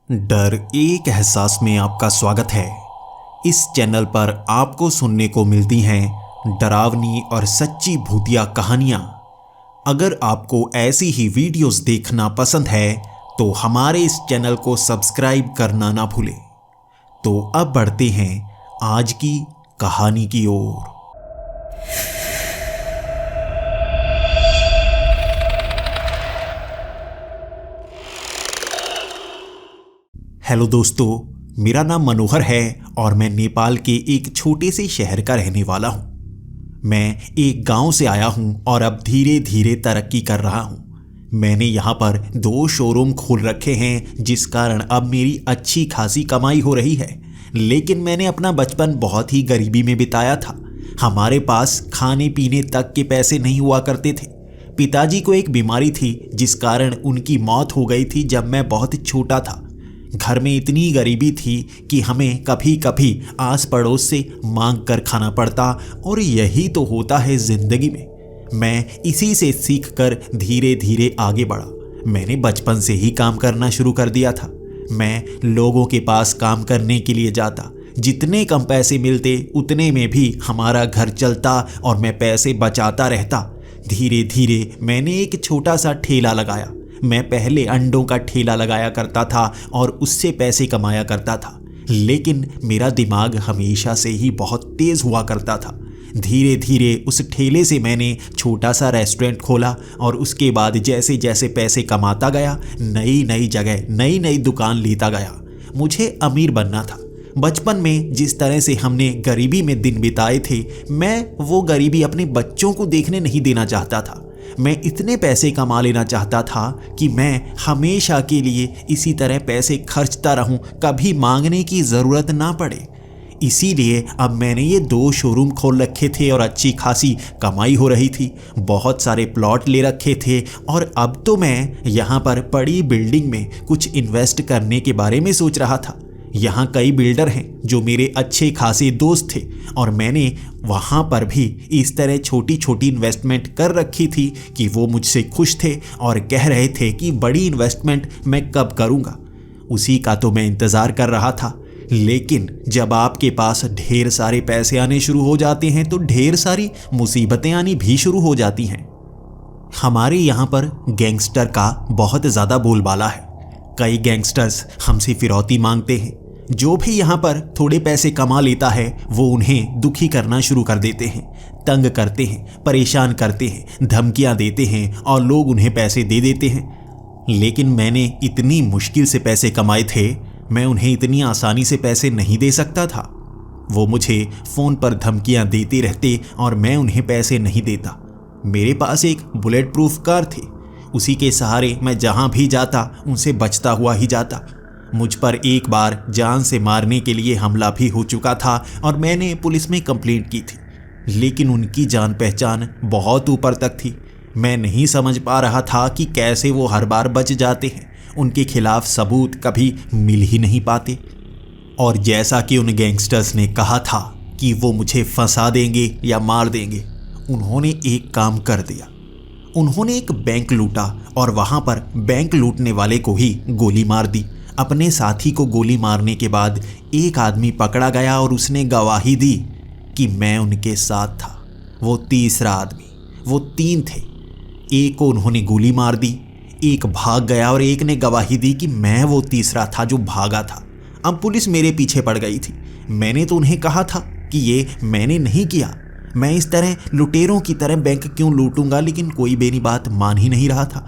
डर एक एहसास में आपका स्वागत है। इस चैनल पर आपको सुनने को मिलती हैं डरावनी और सच्ची भूतिया कहानियाँ। अगर आपको ऐसी ही वीडियोस देखना पसंद है तो हमारे इस चैनल को सब्सक्राइब करना ना भूलें। तो अब बढ़ते हैं आज की कहानी की ओर। हेलो दोस्तों, मेरा नाम मनोहर है और मैं नेपाल के एक छोटे से शहर का रहने वाला हूँ। मैं एक गांव से आया हूँ और अब धीरे धीरे तरक्की कर रहा हूँ। मैंने यहाँ पर 2 शोरूम खोल रखे हैं, जिस कारण अब मेरी अच्छी खासी कमाई हो रही है। लेकिन मैंने अपना बचपन बहुत ही गरीबी में बिताया था। हमारे पास खाने पीने तक के पैसे नहीं हुआ करते थे। पिताजी को एक बीमारी थी जिस कारण उनकी मौत हो गई थी जब मैं बहुत छोटा था। घर में इतनी गरीबी थी कि हमें कभी कभी आस पड़ोस से मांग कर खाना पड़ता, और यही तो होता है जिंदगी में। मैं इसी से सीखकर धीरे धीरे आगे बढ़ा। मैंने बचपन से ही काम करना शुरू कर दिया था। मैं लोगों के पास काम करने के लिए जाता। जितने कम पैसे मिलते उतने में भी हमारा घर चलता और मैं पैसे बचाता रहता। धीरे धीरे मैंने एक छोटा सा ठेला लगाया। मैं पहले अंडों का ठेला लगाया करता था और उससे पैसे कमाया करता था, लेकिन मेरा दिमाग हमेशा से ही बहुत तेज़ हुआ करता था। धीरे धीरे उस ठेले से मैंने छोटा सा रेस्टोरेंट खोला और उसके बाद जैसे जैसे पैसे कमाता गया, नई नई जगह नई नई दुकान लेता गया। मुझे अमीर बनना था। बचपन में जिस तरह से हमने गरीबी में दिन बिताए थे, मैं वो गरीबी अपने बच्चों को देखने नहीं देना चाहता था। मैं इतने पैसे कमा लेना चाहता था कि मैं हमेशा के लिए इसी तरह पैसे खर्चता रहूं, कभी मांगने की ज़रूरत ना पड़े। इसीलिए अब मैंने ये 2 शोरूम खोल रखे थे और अच्छी खासी कमाई हो रही थी। बहुत सारे प्लॉट ले रखे थे और अब तो मैं यहाँ पर बड़ी बिल्डिंग में कुछ इन्वेस्ट करने के बारे में सोच रहा था। यहाँ कई बिल्डर हैं जो मेरे अच्छे खासे दोस्त थे और मैंने वहाँ पर भी इस तरह छोटी छोटी इन्वेस्टमेंट कर रखी थी कि वो मुझसे खुश थे और कह रहे थे कि बड़ी इन्वेस्टमेंट मैं कब करूँगा। उसी का तो मैं इंतज़ार कर रहा था। लेकिन जब आपके पास ढेर सारे पैसे आने शुरू हो जाते हैं तो ढेर सारी मुसीबतें आनी भी शुरू हो जाती हैं। हमारे यहाँ पर गैंगस्टर का बहुत ज़्यादा बोलबाला है। कई गैंगस्टर्स हमसे फिरौती मांगते हैं। जो भी यहाँ पर थोड़े पैसे कमा लेता है वो उन्हें दुखी करना शुरू कर देते हैं, तंग करते हैं, परेशान करते हैं, धमकियाँ देते हैं और लोग उन्हें पैसे दे देते हैं। लेकिन मैंने इतनी मुश्किल से पैसे कमाए थे, मैं उन्हें इतनी आसानी से पैसे नहीं दे सकता था। वो मुझे फ़ोन पर धमकियाँ देते रहते और मैं उन्हें पैसे नहीं देता। मेरे पास एक बुलेट प्रूफ कार थी। उसी के सहारे मैं जहाँ भी जाता उनसे बचता हुआ ही जाता। मुझ पर एक बार जान से मारने के लिए हमला भी हो चुका था और मैंने पुलिस में कंप्लेंट की थी, लेकिन उनकी जान पहचान बहुत ऊपर तक थी। मैं नहीं समझ पा रहा था कि कैसे वो हर बार बच जाते हैं। उनके खिलाफ सबूत कभी मिल ही नहीं पाते। और जैसा कि उन गैंगस्टर्स ने कहा था कि वो मुझे फंसा देंगे या मार देंगे, उन्होंने एक काम कर दिया। उन्होंने एक बैंक लूटा और वहाँ पर बैंक लूटने वाले को ही गोली मार दी। अपने साथी को गोली मारने के बाद एक आदमी पकड़ा गया और उसने गवाही दी कि मैं उनके साथ था। वो तीसरा आदमी, वो 3 थे। एक को उन्होंने गोली मार दी, एक भाग गया और एक ने गवाही दी कि मैं वो तीसरा था जो भागा था। अब पुलिस मेरे पीछे पड़ गई थी। मैंने तो उन्हें कहा था कि ये मैंने नहीं किया, मैं इस तरह लुटेरों की तरह बैंक क्यों लूटूंगा, लेकिन कोई मेरी बात मान ही नहीं रहा था।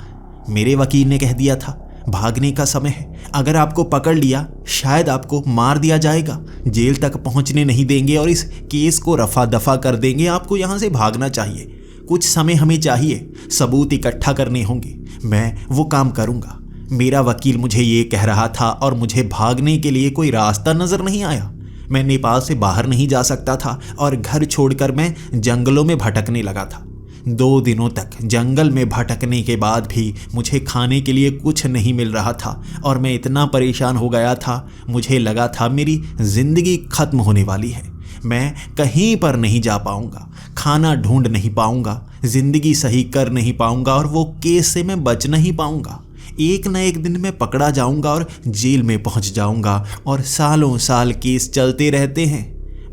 मेरे वकील ने कह दिया था भागने का समय है, अगर आपको पकड़ लिया शायद आपको मार दिया जाएगा, जेल तक पहुंचने नहीं देंगे और इस केस को रफा दफा कर देंगे। आपको यहाँ से भागना चाहिए, कुछ समय हमें चाहिए, सबूत इकट्ठा करने होंगे, मैं वो काम करूँगा। मेरा वकील मुझे ये कह रहा था और मुझे भागने के लिए कोई रास्ता नज़र नहीं आया। मैं नेपाल से बाहर नहीं जा सकता था और घर छोड़कर मैं जंगलों में भटकने लगा था। 2 दिनों तक जंगल में भटकने के बाद भी मुझे खाने के लिए कुछ नहीं मिल रहा था और मैं इतना परेशान हो गया था, मुझे लगा था मेरी ज़िंदगी ख़त्म होने वाली है। मैं कहीं पर नहीं जा पाऊँगा, खाना ढूंढ नहीं पाऊँगा, ज़िंदगी सही कर नहीं पाऊँगा और वो केस से मैं बच नहीं पाऊँगा। एक न एक दिन मैं पकड़ा जाऊंगा और जेल में पहुंच जाऊंगा और सालों साल केस चलते रहते हैं।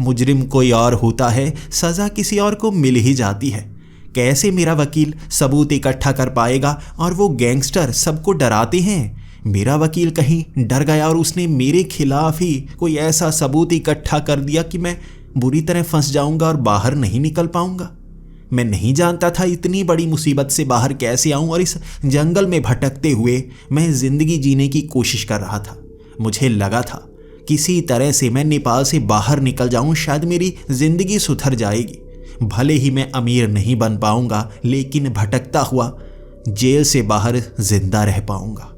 मुजरिम कोई और होता है, सज़ा किसी और को मिल ही जाती है। कैसे मेरा वकील सबूत इकट्ठा कर पाएगा? और वो गैंगस्टर सबको डराते हैं। मेरा वकील कहीं डर गया और उसने मेरे खिलाफ ही कोई ऐसा सबूत इकट्ठा कर दिया कि मैं बुरी तरह फंस जाऊंगा और बाहर नहीं निकल पाऊंगा। मैं नहीं जानता था इतनी बड़ी मुसीबत से बाहर कैसे आऊं, और इस जंगल में भटकते हुए मैं जिंदगी जीने की कोशिश कर रहा था। मुझे लगा था किसी तरह से मैं नेपाल से बाहर निकल जाऊं, शायद मेरी जिंदगी सुधर जाएगी। भले ही मैं अमीर नहीं बन पाऊंगा, लेकिन भटकता हुआ जेल से बाहर जिंदा रह पाऊंगा।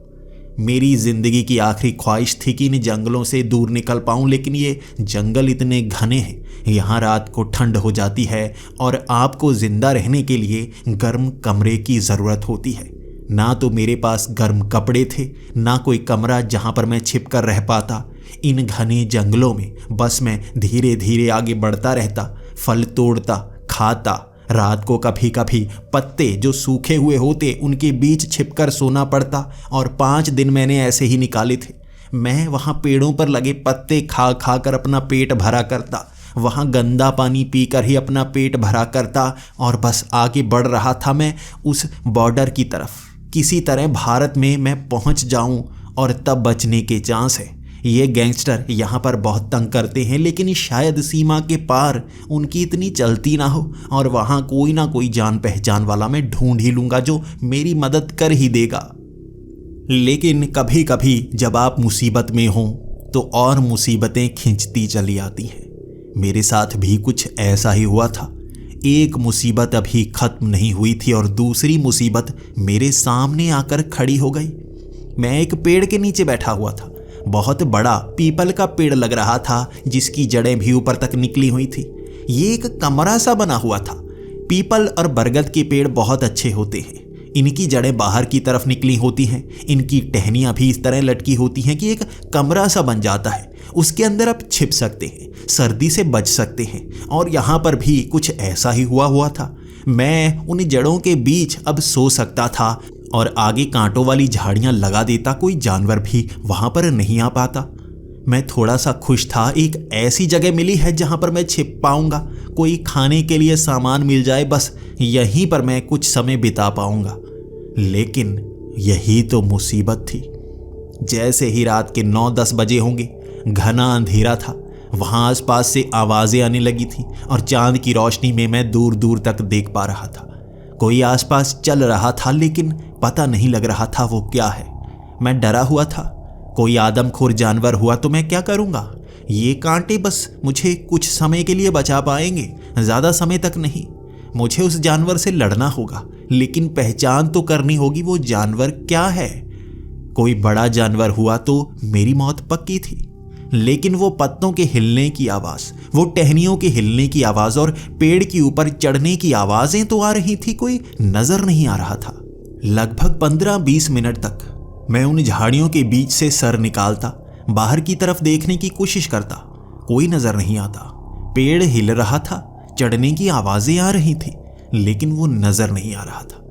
मेरी जिंदगी की आखिरी ख्वाहिश थी कि इन जंगलों से दूर निकल पाऊं, लेकिन ये जंगल इतने घने हैं, यहाँ रात को ठंड हो जाती है और आपको जिंदा रहने के लिए गर्म कमरे की ज़रूरत होती है। ना तो मेरे पास गर्म कपड़े थे, ना कोई कमरा जहाँ पर मैं छिप कर रह पाता। इन घने जंगलों में बस मैं धीरे धीरे आगे बढ़ता रहता, फल तोड़ता, खाता। रात को कभी कभी पत्ते जो सूखे हुए होते उनके बीच छिपकर सोना पड़ता, और 5 दिन मैंने ऐसे ही निकाले थे। मैं वहाँ पेड़ों पर लगे पत्ते खा खा कर अपना पेट भरा करता, वहाँ गंदा पानी पीकर ही अपना पेट भरा करता, और बस आगे बढ़ रहा था मैं उस बॉर्डर की तरफ। किसी तरह भारत में मैं पहुँच जाऊँ और तब बचने के चांस है। ये गैंगस्टर यहाँ पर बहुत तंग करते हैं, लेकिन शायद सीमा के पार उनकी इतनी चलती ना हो, और वहाँ कोई ना कोई जान पहचान वाला मैं ढूंढ ही लूँगा जो मेरी मदद कर ही देगा। लेकिन कभी कभी जब आप मुसीबत में हों तो और मुसीबतें खींचती चली आती हैं। मेरे साथ भी कुछ ऐसा ही हुआ था। एक मुसीबत अभी ख़त्म नहीं हुई थी और दूसरी मुसीबत मेरे सामने आकर खड़ी हो गई। मैं एक पेड़ के नीचे बैठा हुआ था। बहुत बड़ा पीपल का पेड़ लग रहा था, जिसकी जड़ें भी ऊपर तक निकली हुई थी। ये एक कमरा सा बना हुआ था। पीपल और बरगद के पेड़ बहुत अच्छे होते हैं। इनकी जड़ें बाहर की तरफ निकली होती हैं। इनकी टहनियाँ भी इस तरह लटकी होती हैं कि एक कमरा सा बन जाता है। उसके अंदर आप छिप सकते हैं, सर्दी से बच सकते हैं। और यहाँ पर भी कुछ ऐसा ही हुआ था। मैं उन जड़ों के बीच अब सो सकता था और आगे कांटों वाली झाड़ियाँ लगा देता, कोई जानवर भी वहाँ पर नहीं आ पाता। मैं थोड़ा सा खुश था, एक ऐसी जगह मिली है जहाँ पर मैं छिप पाऊँगा, कोई खाने के लिए सामान मिल जाए, बस यहीं पर मैं कुछ समय बिता पाऊँगा। लेकिन यही तो मुसीबत थी। जैसे ही रात के 9-10 बजे होंगे, घना अंधेरा था। वहाँ आसपास से आवाज़ें आने लगी थी और चांद की रोशनी में मैं दूर दूर तक देख पा रहा था। कोई आसपास चल रहा था, लेकिन पता नहीं लग रहा था वो क्या है। मैं डरा हुआ था। कोई आदमखोर जानवर हुआ तो मैं क्या करूँगा? ये कांटे बस मुझे कुछ समय के लिए बचा पाएंगे, ज़्यादा समय तक नहीं। मुझे उस जानवर से लड़ना होगा, लेकिन पहचान तो करनी होगी वो जानवर क्या है। कोई बड़ा जानवर हुआ तो मेरी मौत पक्की थी। लेकिन वो पत्तों के हिलने की आवाज़, वो टहनियों के हिलने की आवाज़ और पेड़ के ऊपर चढ़ने की आवाज़ें तो आ रही थी, कोई नज़र नहीं आ रहा था। लगभग 15-20 मिनट तक मैं उन झाड़ियों के बीच से सर निकालता, बाहर की तरफ देखने की कोशिश करता। कोई नज़र नहीं आता। पेड़ हिल रहा था, चढ़ने की आवाज़ें आ रही थी, लेकिन वो नज़र नहीं आ रहा था।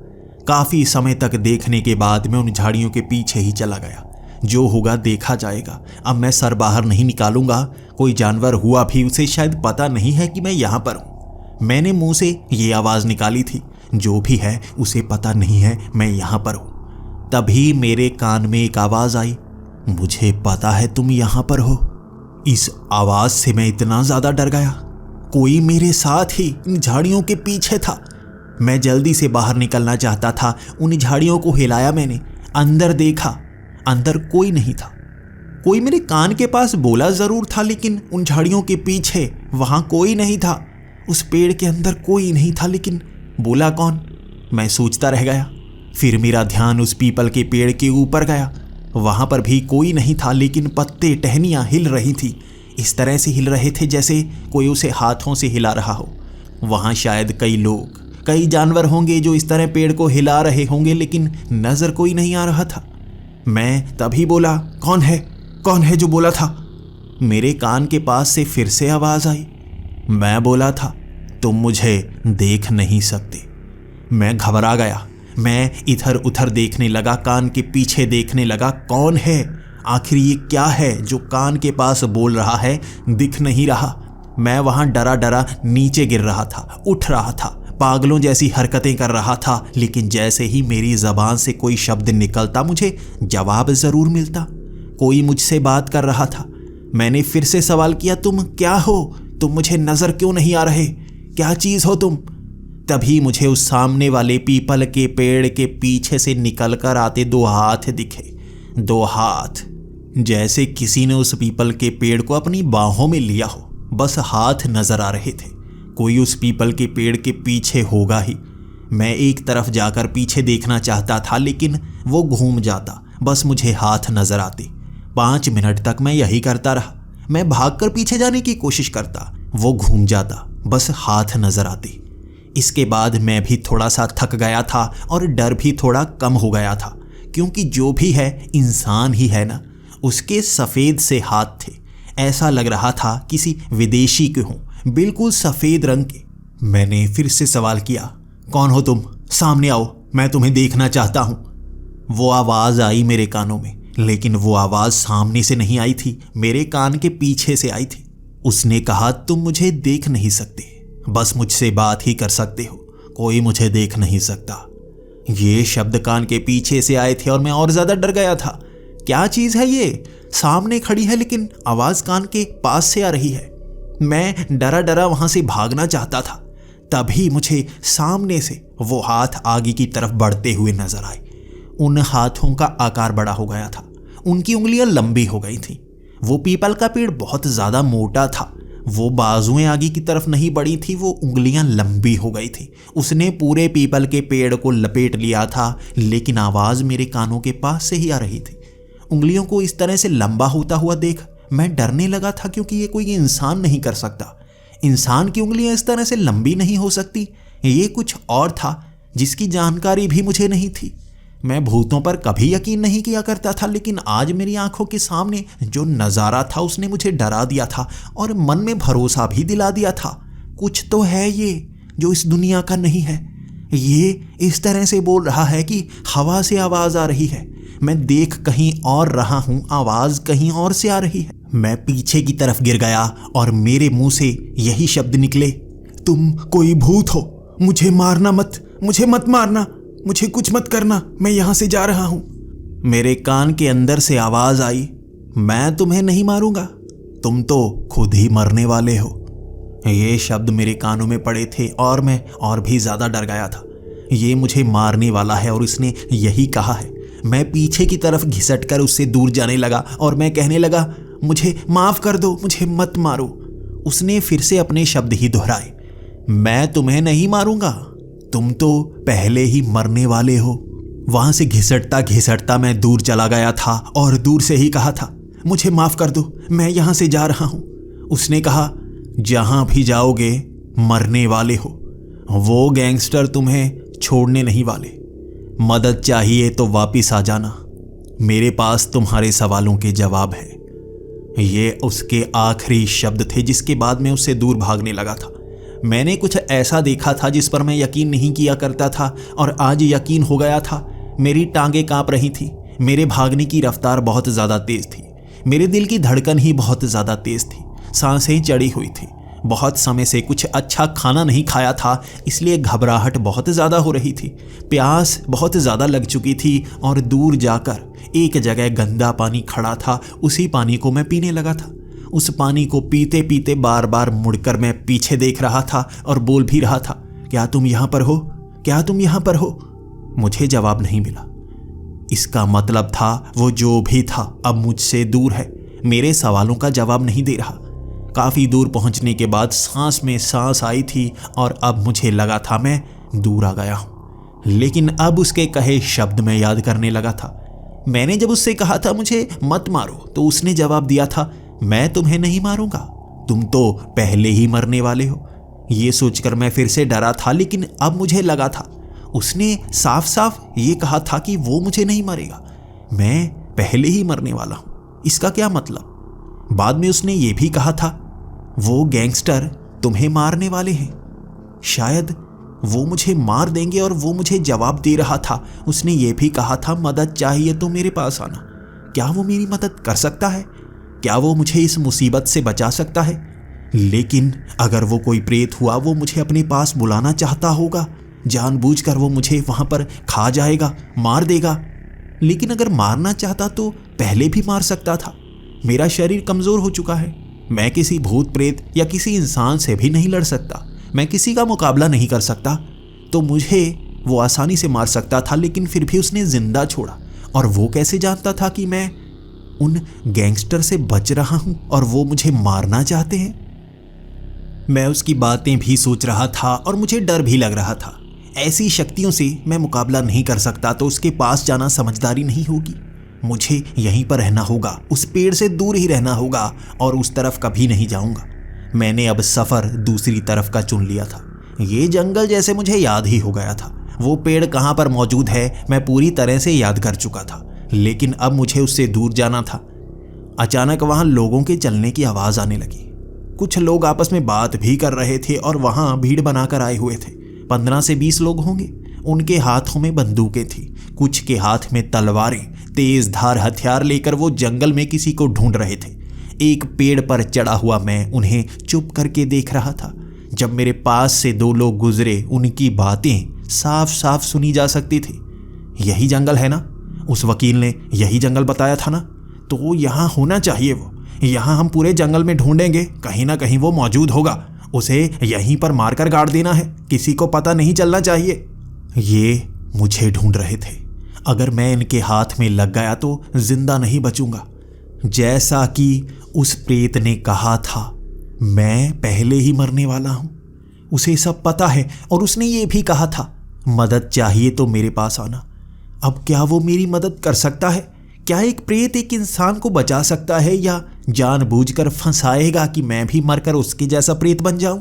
काफ़ी समय तक देखने के बाद मैं उन झाड़ियों के पीछे ही चला गया। जो होगा देखा जाएगा। अब मैं सर बाहर नहीं निकालूंगा। कोई जानवर हुआ भी, उसे शायद पता नहीं है कि मैं यहाँ पर हूँ। मैंने मुंह से ये आवाज़ निकाली थी, जो भी है उसे पता नहीं है मैं यहाँ पर हूँ। तभी मेरे कान में एक आवाज़ आई, मुझे पता है तुम यहाँ पर हो। इस आवाज़ से मैं इतना ज़्यादा डर गया। कोई मेरे साथ ही इन झाड़ियों के पीछे था। मैं जल्दी से बाहर निकलना चाहता था। उन झाड़ियों को हिलाया मैंने, अंदर देखा, अंदर कोई नहीं था। कोई मेरे कान के पास बोला ज़रूर था, लेकिन उन झाड़ियों के पीछे वहाँ कोई नहीं था। उस पेड़ के अंदर कोई नहीं था, लेकिन बोला कौन? मैं सोचता रह गया। फिर मेरा ध्यान उस पीपल के पेड़ के ऊपर गया। वहाँ पर भी कोई नहीं था, लेकिन पत्ते टहनियाँ हिल रही थी। इस तरह से हिल रहे थे जैसे कोई उसे हाथों से हिला रहा हो। वहाँ शायद कई लोग, कई जानवर होंगे जो इस तरह पेड़ को हिला रहे होंगे, लेकिन नज़र कोई नहीं आ रहा था। मैं तभी बोला, कौन है जो बोला था? मेरे कान के पास से फिर से आवाज़ आई। मैं बोला था, तुम मुझे देख नहीं सकते। मैं घबरा गया। मैं इधर उधर देखने लगा, कान के पीछे देखने लगा, कौन है आखिर, ये क्या है जो कान के पास बोल रहा है, दिख नहीं रहा। मैं वहां डरा डरा नीचे गिर रहा था, उठ रहा था, पागलों जैसी हरकतें कर रहा था, लेकिन जैसे ही मेरी जबान से कोई शब्द निकलता मुझे जवाब जरूर मिलता। कोई मुझसे बात कर रहा था। मैंने फिर से सवाल किया, तुम क्या हो? तुम मुझे नजर क्यों नहीं आ रहे? क्या चीज हो तुम? तभी मुझे उस सामने वाले पीपल के पेड़ के पीछे से निकल कर आते 2 हाथ दिखे। 2 हाथ, जैसे किसी ने उस पीपल के पेड़ को अपनी बाहों में लिया हो। बस हाथ नजर आ रहे थे। कोई उस पीपल के पेड़ के पीछे होगा ही। मैं एक तरफ जाकर पीछे देखना चाहता था, लेकिन वो घूम जाता, बस मुझे हाथ नजर आते। 5 मिनट तक मैं यही करता रहा। मैं भागकर पीछे जाने की कोशिश करता, वो घूम जाता, बस हाथ नजर आते। इसके बाद मैं भी थोड़ा सा थक गया था और डर भी थोड़ा कम हो गया था, क्योंकि जो भी है इंसान ही है ना। उसके सफ़ेद से हाथ थे, ऐसा लग रहा था किसी विदेशी के हों, बिल्कुल सफ़ेद रंग के। मैंने फिर से सवाल किया, कौन हो तुम? सामने आओ, मैं तुम्हें देखना चाहता हूँ। वो आवाज़ आई मेरे कानों में, लेकिन वो आवाज़ सामने से नहीं आई थी, मेरे कान के पीछे से आई थी। उसने कहा, तुम मुझे देख नहीं सकते, बस मुझसे बात ही कर सकते हो, कोई मुझे देख नहीं सकता। ये शब्द कान के पीछे से आए थे और मैं और ज़्यादा डर गया था। क्या चीज़ है ये? सामने खड़ी है लेकिन आवाज़ कान के पास से आ रही है। मैं डरा डरा वहाँ से भागना चाहता था। तभी मुझे सामने से वो हाथ आगे की तरफ बढ़ते हुए नजर आए। उन हाथों का आकार बड़ा हो गया था, उनकी उंगलियां लंबी हो गई थीं। वो पीपल का पेड़ बहुत ज़्यादा मोटा था। वो बाजुएं आगे की तरफ नहीं बढ़ी थी, वो उंगलियां लंबी हो गई थी। उसने पूरे पीपल के पेड़ को लपेट लिया था, लेकिन आवाज़ मेरे कानों के पास से ही आ रही थी। उंगलियों को इस तरह से लंबा होता हुआ देख मैं डरने लगा था, क्योंकि ये कोई इंसान नहीं कर सकता। इंसान की उंगलियां इस तरह से लंबी नहीं हो सकती। ये कुछ और था जिसकी जानकारी भी मुझे नहीं थी। मैं भूतों पर कभी यकीन नहीं किया करता था, लेकिन आज मेरी आंखों के सामने जो नज़ारा था उसने मुझे डरा दिया था और मन में भरोसा भी दिला दिया था। कुछ तो है ये जो इस दुनिया का नहीं है। ये इस तरह से बोल रहा है कि हवा से आवाज़ आ रही है, मैं देख कहीं और रहा हूँ, आवाज़ कहीं और से आ रही है। मैं पीछे की तरफ गिर गया और मेरे मुंह से यही शब्द निकले, तुम कोई भूत हो, मुझे मारना मत, मुझे मत मारना, मुझे कुछ मत करना, मैं यहाँ से जा रहा हूँ। मेरे कान के अंदर से आवाज़ आई, मैं तुम्हें नहीं मारूंगा, तुम तो खुद ही मरने वाले हो। ये शब्द मेरे कानों में पड़े थे और मैं और भी ज़्यादा डर गया था। ये मुझे मारने वाला है और उसने यही कहा है। मैं पीछे की तरफ घिसट कर उससे दूर जाने लगा और मैं कहने लगा, मुझे माफ़ कर दो, मुझे मत मारो। उसने फिर से अपने शब्द ही दोहराए, मैं तुम्हें नहीं मारूंगा, तुम तो पहले ही मरने वाले हो। वहाँ से घिसटता घिसटता मैं दूर चला गया था और दूर से ही कहा था, मुझे माफ़ कर दो, मैं यहाँ से जा रहा हूँ। उसने कहा, जहाँ भी जाओगे मरने वाले हो, वो गैंगस्टर तुम्हें छोड़ने नहीं वाले। मदद चाहिए तो वापिस आ जाना, मेरे पास तुम्हारे सवालों के जवाब है। ये उसके आखिरी शब्द थे, जिसके बाद मैं उससे दूर भागने लगा था। मैंने कुछ ऐसा देखा था जिस पर मैं यकीन नहीं किया करता था और आज यकीन हो गया था। मेरी टांगें कांप रही थी, मेरे भागने की रफ्तार बहुत ज़्यादा तेज़ थी, मेरे दिल की धड़कन ही बहुत ज़्यादा तेज़ थी, सांसें चढ़ी हुई थी। बहुत समय से कुछ अच्छा खाना नहीं खाया था, इसलिए घबराहट बहुत ज़्यादा हो रही थी। प्यास बहुत ज़्यादा लग चुकी थी और दूर जाकर एक जगह गंदा पानी खड़ा था, उसी पानी को मैं पीने लगा था। उस पानी को पीते पीते बार बार मुड़कर मैं पीछे देख रहा था और बोल भी रहा था, क्या तुम यहाँ पर हो? क्या तुम यहाँ पर हो? मुझे जवाब नहीं मिला। इसका मतलब था वो जो भी था अब मुझसे दूर है, मेरे सवालों का जवाब नहीं दे रहा। काफ़ी दूर पहुंचने के बाद सांस में सांस आई थी और अब मुझे लगा था मैं दूर आ गया हूं। लेकिन अब उसके कहे शब्द मैं याद करने लगा था। मैंने जब उससे कहा था मुझे मत मारो, तो उसने जवाब दिया था, मैं तुम्हें नहीं मारूंगा, तुम तो पहले ही मरने वाले हो। ये सोचकर मैं फिर से डरा था, लेकिन अब मुझे लगा था उसने साफ साफ ये कहा था कि वो मुझे नहीं मारेगा, मैं पहले ही मरने वाला हूं। इसका क्या मतलब? बाद में उसने ये भी कहा था, वो गैंगस्टर तुम्हें मारने वाले हैं। शायद वो मुझे मार देंगे और वो मुझे जवाब दे रहा था। उसने ये भी कहा था, मदद चाहिए तो मेरे पास आना। क्या वो मेरी मदद कर सकता है? क्या वो मुझे इस मुसीबत से बचा सकता है? लेकिन अगर वो कोई प्रेत हुआ, वो मुझे अपने पास बुलाना चाहता होगा। जानबूझकर वो मुझे वहां पर खा जाएगा, मार देगा। लेकिन अगर मारना चाहता तो पहले भी मार सकता था। मेरा शरीर कमजोर हो चुका है। मैं किसी भूत प्रेत या किसी इंसान से भी नहीं लड़ सकता। मैं किसी का मुकाबला नहीं कर सकता। तो मुझे वो आसानी से मार सकता था, लेकिन फिर भी उसने जिंदा छोड़ा। और वो कैसे जानता था कि मैं उन गैंगस्टर से बच रहा हूं और वो मुझे मारना चाहते हैं? मैं उसकी बातें भी सोच रहा था और मुझे डर भी लग रहा था। ऐसी शक्तियों से मैं मुकाबला नहीं कर सकता, तो उसके पास जाना समझदारी नहीं होगी। मुझे यहीं पर रहना होगा, उस पेड़ से दूर ही रहना होगा और उस तरफ कभी नहीं जाऊंगा। मैंने अब सफ़र दूसरी तरफ का चुन लिया था। ये जंगल जैसे मुझे याद ही हो गया था। वो पेड़ कहाँ पर मौजूद है मैं पूरी तरह से याद कर चुका था, लेकिन अब मुझे उससे दूर जाना था। अचानक वहाँ लोगों के चलने की आवाज़ आने लगी। कुछ लोग आपस में बात भी कर रहे थे और वहाँ भीड़ बनाकर आए हुए थे। 15 से 20 लोग होंगे। उनके हाथों में बंदूकें थी, कुछ के हाथ में तलवारें। तेज धार हथियार लेकर वो जंगल में किसी को ढूंढ रहे थे। एक पेड़ पर चढ़ा हुआ मैं उन्हें चुप करके देख रहा था। जब मेरे पास से 2 लोग गुजरे, उनकी बातें साफ साफ सुनी जा सकती थी। यही जंगल है ना? उस वकील ने यही जंगल बताया था ना? तो यहाँ होना चाहिए वो। यहाँ हम पूरे जंगल में ढूंढेंगे, कहीं ना कहीं वो मौजूद होगा। उसे यहीं पर मारकर गाड़ देना है, किसी को पता नहीं चलना चाहिए। ये मुझे ढूंढ रहे थे। अगर मैं इनके हाथ में लग गया तो जिंदा नहीं बचूंगा। जैसा कि उस प्रेत ने कहा था, मैं पहले ही मरने वाला हूं। उसे सब पता है और उसने ये भी कहा था, मदद चाहिए तो मेरे पास आना। अब क्या वो मेरी मदद कर सकता है? क्या एक प्रेत एक इंसान को बचा सकता है या जानबूझकर फंसाएगा कि मैं भी मरकर उसके जैसा प्रेत बन जाऊं?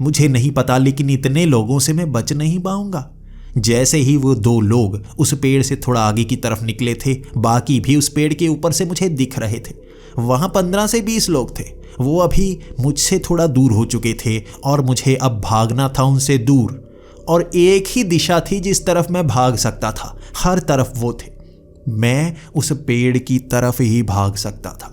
मुझे नहीं पता, लेकिन इतने लोगों से मैं बच नहीं पाऊंगा। जैसे ही वो 2 लोग उस पेड़ से थोड़ा आगे की तरफ निकले थे, बाकी भी उस पेड़ के ऊपर से मुझे दिख रहे थे। वहां 15 से 20 लोग थे। वो अभी मुझसे थोड़ा दूर हो चुके थे और मुझे अब भागना था उनसे दूर। और एक ही दिशा थी जिस तरफ मैं भाग सकता था। हर तरफ वो थे। मैं उस पेड़ की तरफ ही भाग सकता था।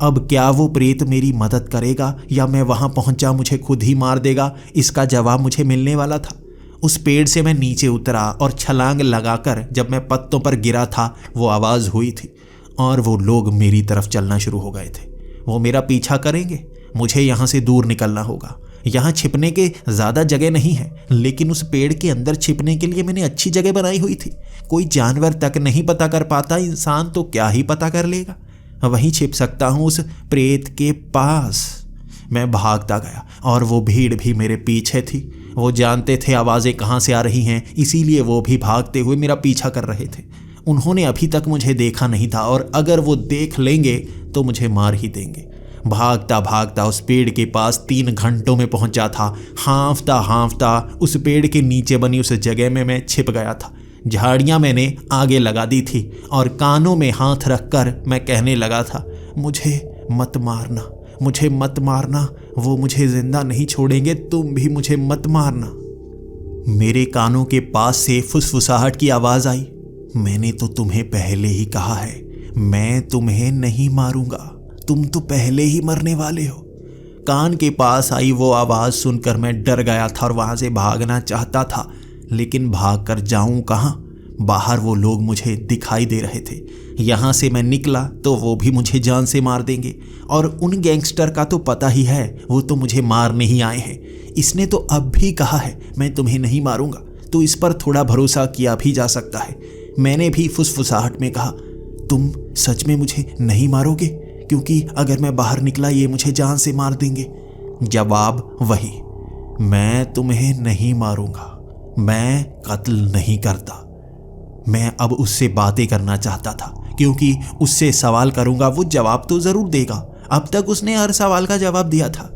अब क्या वो प्रेत मेरी मदद करेगा या मैं वहां पहुंचा मुझे खुद ही मार देगा? इसका जवाब मुझे मिलने वाला था। उस पेड़ से मैं नीचे उतरा और छलांग लगाकर जब मैं पत्तों पर गिरा था, वो आवाज़ हुई थी और वो लोग मेरी तरफ चलना शुरू हो गए थे। वो मेरा पीछा करेंगे। मुझे यहाँ से दूर निकलना होगा। यहाँ छिपने के ज़्यादा जगह नहीं है, लेकिन उस पेड़ के अंदर छिपने के लिए मैंने अच्छी जगह बनाई हुई थी। कोई जानवर तक नहीं पता कर पाता, इंसान तो क्या ही पता कर लेगा। वहीं छिप सकता हूँ, उस प्रेत के पास। मैं भागता गया और वो भीड़ भी मेरे पीछे थी। वो जानते थे आवाज़ें कहाँ से आ रही हैं, इसीलिए वो भी भागते हुए मेरा पीछा कर रहे थे। उन्होंने अभी तक मुझे देखा नहीं था और अगर वो देख लेंगे तो मुझे मार ही देंगे। भागता भागता उस पेड़ के पास 3 घंटों में पहुंचा था। हाँफता हाँफता उस पेड़ के नीचे बनी उस जगह में मैं छिप गया था। झाड़ियाँ मैंने आगे लगा दी थी और कानों में हाथ रखकर मैं कहने लगा था, मुझे मत मारना, मुझे मत मारना। वो मुझे जिंदा नहीं छोड़ेंगे, तुम भी मुझे मत मारना। मेरे कानों के पास से फुसफुसाहट की आवाज़ आई, मैंने तो तुम्हें पहले ही कहा है, मैं तुम्हें नहीं मारूंगा, तुम तो पहले ही मरने वाले हो। कान के पास आई वो आवाज़ सुनकर मैं डर गया था और वहाँ से भागना चाहता था, लेकिन भाग कर जाऊँ कहाँ? बाहर वो लोग मुझे दिखाई दे रहे थे। यहाँ से मैं निकला तो वो भी मुझे जान से मार देंगे और उन गैंगस्टर का तो पता ही है, वो तो मुझे मारने ही आए हैं। इसने तो अब भी कहा है मैं तुम्हें नहीं मारूंगा, तो इस पर थोड़ा भरोसा किया भी जा सकता है। मैंने भी फुसफुसाहट में कहा, तुम सच में मुझे नहीं मारोगे? क्योंकि अगर मैं बाहर निकला ये मुझे जान से मार देंगे। जवाब वही, मैं तुम्हें नहीं मारूंगा, मैं कत्ल नहीं करता। मैं अब उससे बातें करना चाहता था, क्योंकि उससे सवाल करूंगा वो जवाब तो ज़रूर देगा। अब तक उसने हर सवाल का जवाब दिया था।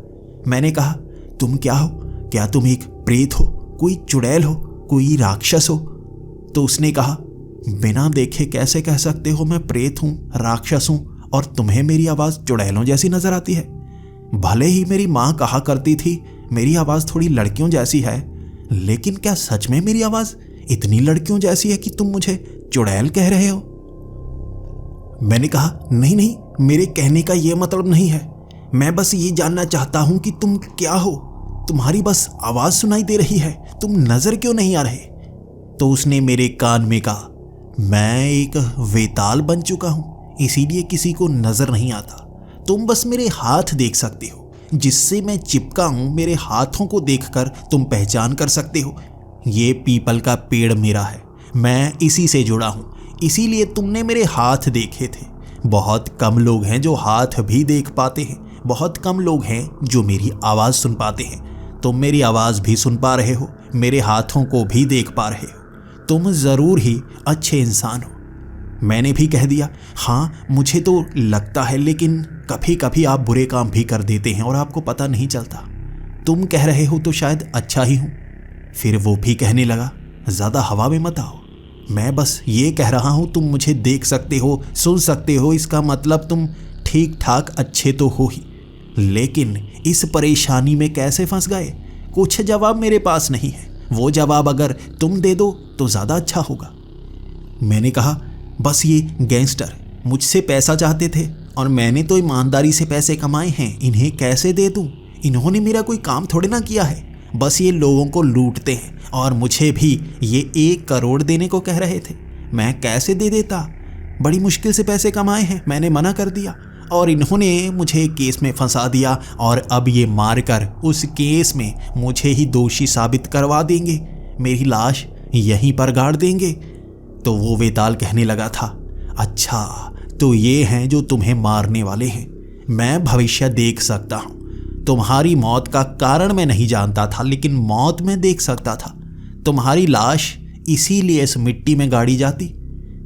मैंने कहा, तुम क्या हो? क्या तुम एक प्रेत हो, कोई चुड़ैल हो, कोई राक्षस हो? तो उसने कहा, बिना देखे कैसे कह सकते हो मैं प्रेत हूँ, राक्षस हूँ, और तुम्हें मेरी आवाज़ चुड़ैलों जैसी नजर आती है? भले ही मेरी माँ कहा करती थी मेरी आवाज़ थोड़ी लड़कियों जैसी है, लेकिन क्या सच में मेरी आवाज इतनी लड़कियों जैसी है कि तुम मुझे चुड़ैल कह रहे हो? मैंने कहा, नहीं नहीं, मेरे कहने का यह मतलब नहीं है। मैं बस ये जानना चाहता हूं कि तुम क्या हो। तुम्हारी बस आवाज सुनाई दे रही है, तुम नजर क्यों नहीं आ रहे? तो उसने मेरे कान में कहा, मैं एक वेताल बन चुका हूं, इसीलिए किसी को नजर नहीं आता। तुम बस मेरे हाथ देख सकते हो, जिससे मैं चिपका हूं। मेरे हाथों को देखकर तुम पहचान कर सकते हो। ये पीपल का पेड़ मेरा है, मैं इसी से जुड़ा हूं, इसीलिए तुमने मेरे हाथ देखे थे। बहुत कम लोग हैं जो हाथ भी देख पाते हैं, बहुत कम लोग हैं जो मेरी आवाज़ सुन पाते हैं। तुम मेरी आवाज़ भी सुन पा रहे हो, मेरे हाथों को भी देख पा रहे हो। तुम ज़रूर ही अच्छे इंसान हो। मैंने भी कह दिया, हाँ मुझे तो लगता है, लेकिन कभी कभी आप बुरे काम भी कर देते हैं और आपको पता नहीं चलता। तुम कह रहे हो तो शायद अच्छा ही हूँ। फिर वो भी कहने लगा, ज़्यादा हवा में मत आओ, मैं बस ये कह रहा हूँ तुम मुझे देख सकते हो, सुन सकते हो, इसका मतलब तुम ठीक ठाक अच्छे तो हो ही। लेकिन इस परेशानी में कैसे फंस गए? कुछ जवाब मेरे पास नहीं है, वो जवाब अगर तुम दे दो तो ज़्यादा अच्छा होगा। मैंने कहा, बस ये गैंगस्टर मुझसे पैसा चाहते थे और मैंने तो ईमानदारी से पैसे कमाए हैं, इन्हें कैसे दे दूं? इन्होंने मेरा कोई काम थोड़े ना किया है, बस ये लोगों को लूटते हैं और मुझे भी ये 1 करोड़ देने को कह रहे थे। मैं कैसे दे देता? बड़ी मुश्किल से पैसे कमाए हैं, मैंने मना कर दिया और इन्होंने मुझे केस में फंसा दिया और अब ये मारकर उस केस में मुझे ही दोषी साबित करवा देंगे, मेरी लाश यहीं पर गाड़ देंगे। तो वो वेताल कहने लगा था, अच्छा तो ये हैं जो तुम्हें मारने वाले हैं। मैं भविष्य देख सकता हूँ। तुम्हारी मौत का कारण मैं नहीं जानता था, लेकिन मौत मैं देख सकता था। तुम्हारी लाश इसीलिए इस मिट्टी में गाड़ी जाती।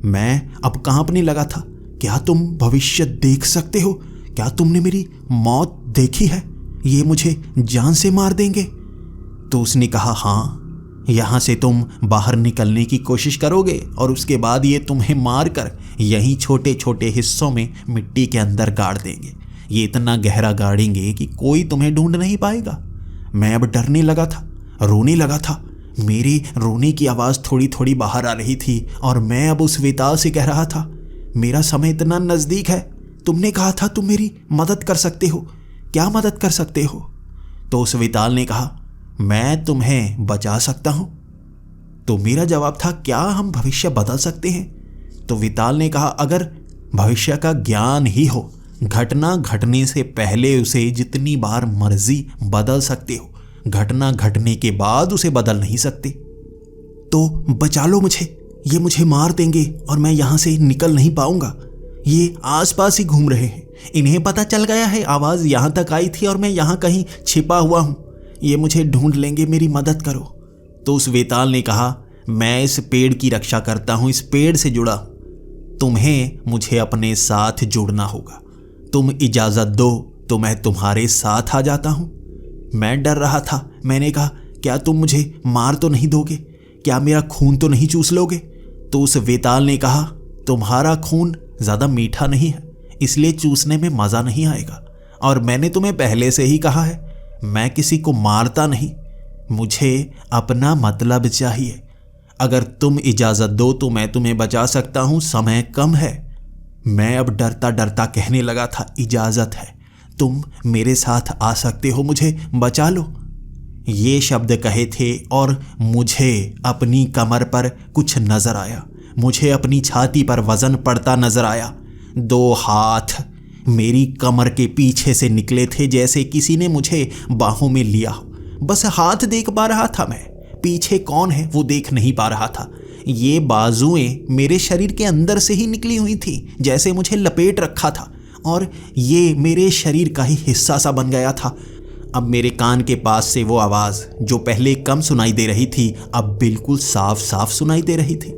मैं अब कांपने लगा था। क्या तुम भविष्य देख सकते हो? क्या तुमने मेरी मौत देखी है? ये मुझे जान से मार देंगे? तो उसने कहा, हाँ, यहाँ से तुम बाहर निकलने की कोशिश करोगे और उसके बाद ये तुम्हें मारकर यहीं छोटे छोटे हिस्सों में मिट्टी के अंदर गाड़ देंगे। ये इतना गहरा गाड़ेंगे कि कोई तुम्हें ढूंढ नहीं पाएगा। मैं अब डरने लगा था, रोने लगा था। मेरी रोने की आवाज़ थोड़ी थोड़ी बाहर आ रही थी और मैं अब उस वेताल से कह रहा था, मेरा समय इतना नज़दीक है। तुमने कहा था तुम मेरी मदद कर सकते हो, क्या मदद कर सकते हो? तो उस वेताल ने कहा, मैं तुम्हें बचा सकता हूं। तो मेरा जवाब था, क्या हम भविष्य बदल सकते हैं? तो वेताल ने कहा, अगर भविष्य का ज्ञान ही हो, घटना घटने से पहले उसे जितनी बार मर्जी बदल सकते हो, घटना घटने के बाद उसे बदल नहीं सकते। तो बचा लो मुझे, ये मुझे मार देंगे और मैं यहां से निकल नहीं पाऊंगा। ये आसपास ही घूम रहे हैं, इन्हें पता चल गया है आवाज़ यहां तक आई थी और मैं यहां कहीं छिपा हुआ हूं। ये मुझे ढूंढ लेंगे, मेरी मदद करो। तो उस वेताल ने कहा, मैं इस पेड़ की रक्षा करता हूं, इस पेड़ से जुड़ा हूं। तुम्हें मुझे अपने साथ जुड़ना होगा। तुम इजाज़त दो तो मैं तुम्हारे साथ आ जाता हूं। मैं डर रहा था। मैंने कहा, क्या तुम मुझे मार तो नहीं दोगे? क्या मेरा खून तो नहीं चूस लोगे? तो उस वेताल ने कहा, तुम्हारा खून ज़्यादा मीठा नहीं है, इसलिए चूसने में मज़ा नहीं आएगा। और मैंने तुम्हें पहले से ही कहा है, मैं किसी को मारता नहीं, मुझे अपना मतलब चाहिए। अगर तुम इजाज़त दो तो मैं तुम्हें बचा सकता हूँ, समय कम है। मैं अब डरता डरता कहने लगा था, इजाज़त है, तुम मेरे साथ आ सकते हो, मुझे बचा लो। ये शब्द कहे थे और मुझे अपनी कमर पर कुछ नज़र आया, मुझे अपनी छाती पर वज़न पड़ता नज़र आया। 2 हाथ मेरी कमर के पीछे से निकले थे, जैसे किसी ने मुझे बाहों में लिया हो। बस हाथ देख पा रहा था मैं, पीछे कौन है वो देख नहीं पा रहा था। ये बाजुएं मेरे शरीर के अंदर से ही निकली हुई थी, जैसे मुझे लपेट रखा था और ये मेरे शरीर का ही हिस्सा सा बन गया था। अब मेरे कान के पास से वो आवाज़ जो पहले कम सुनाई दे रही थी, अब बिल्कुल साफ साफ सुनाई दे रही थी।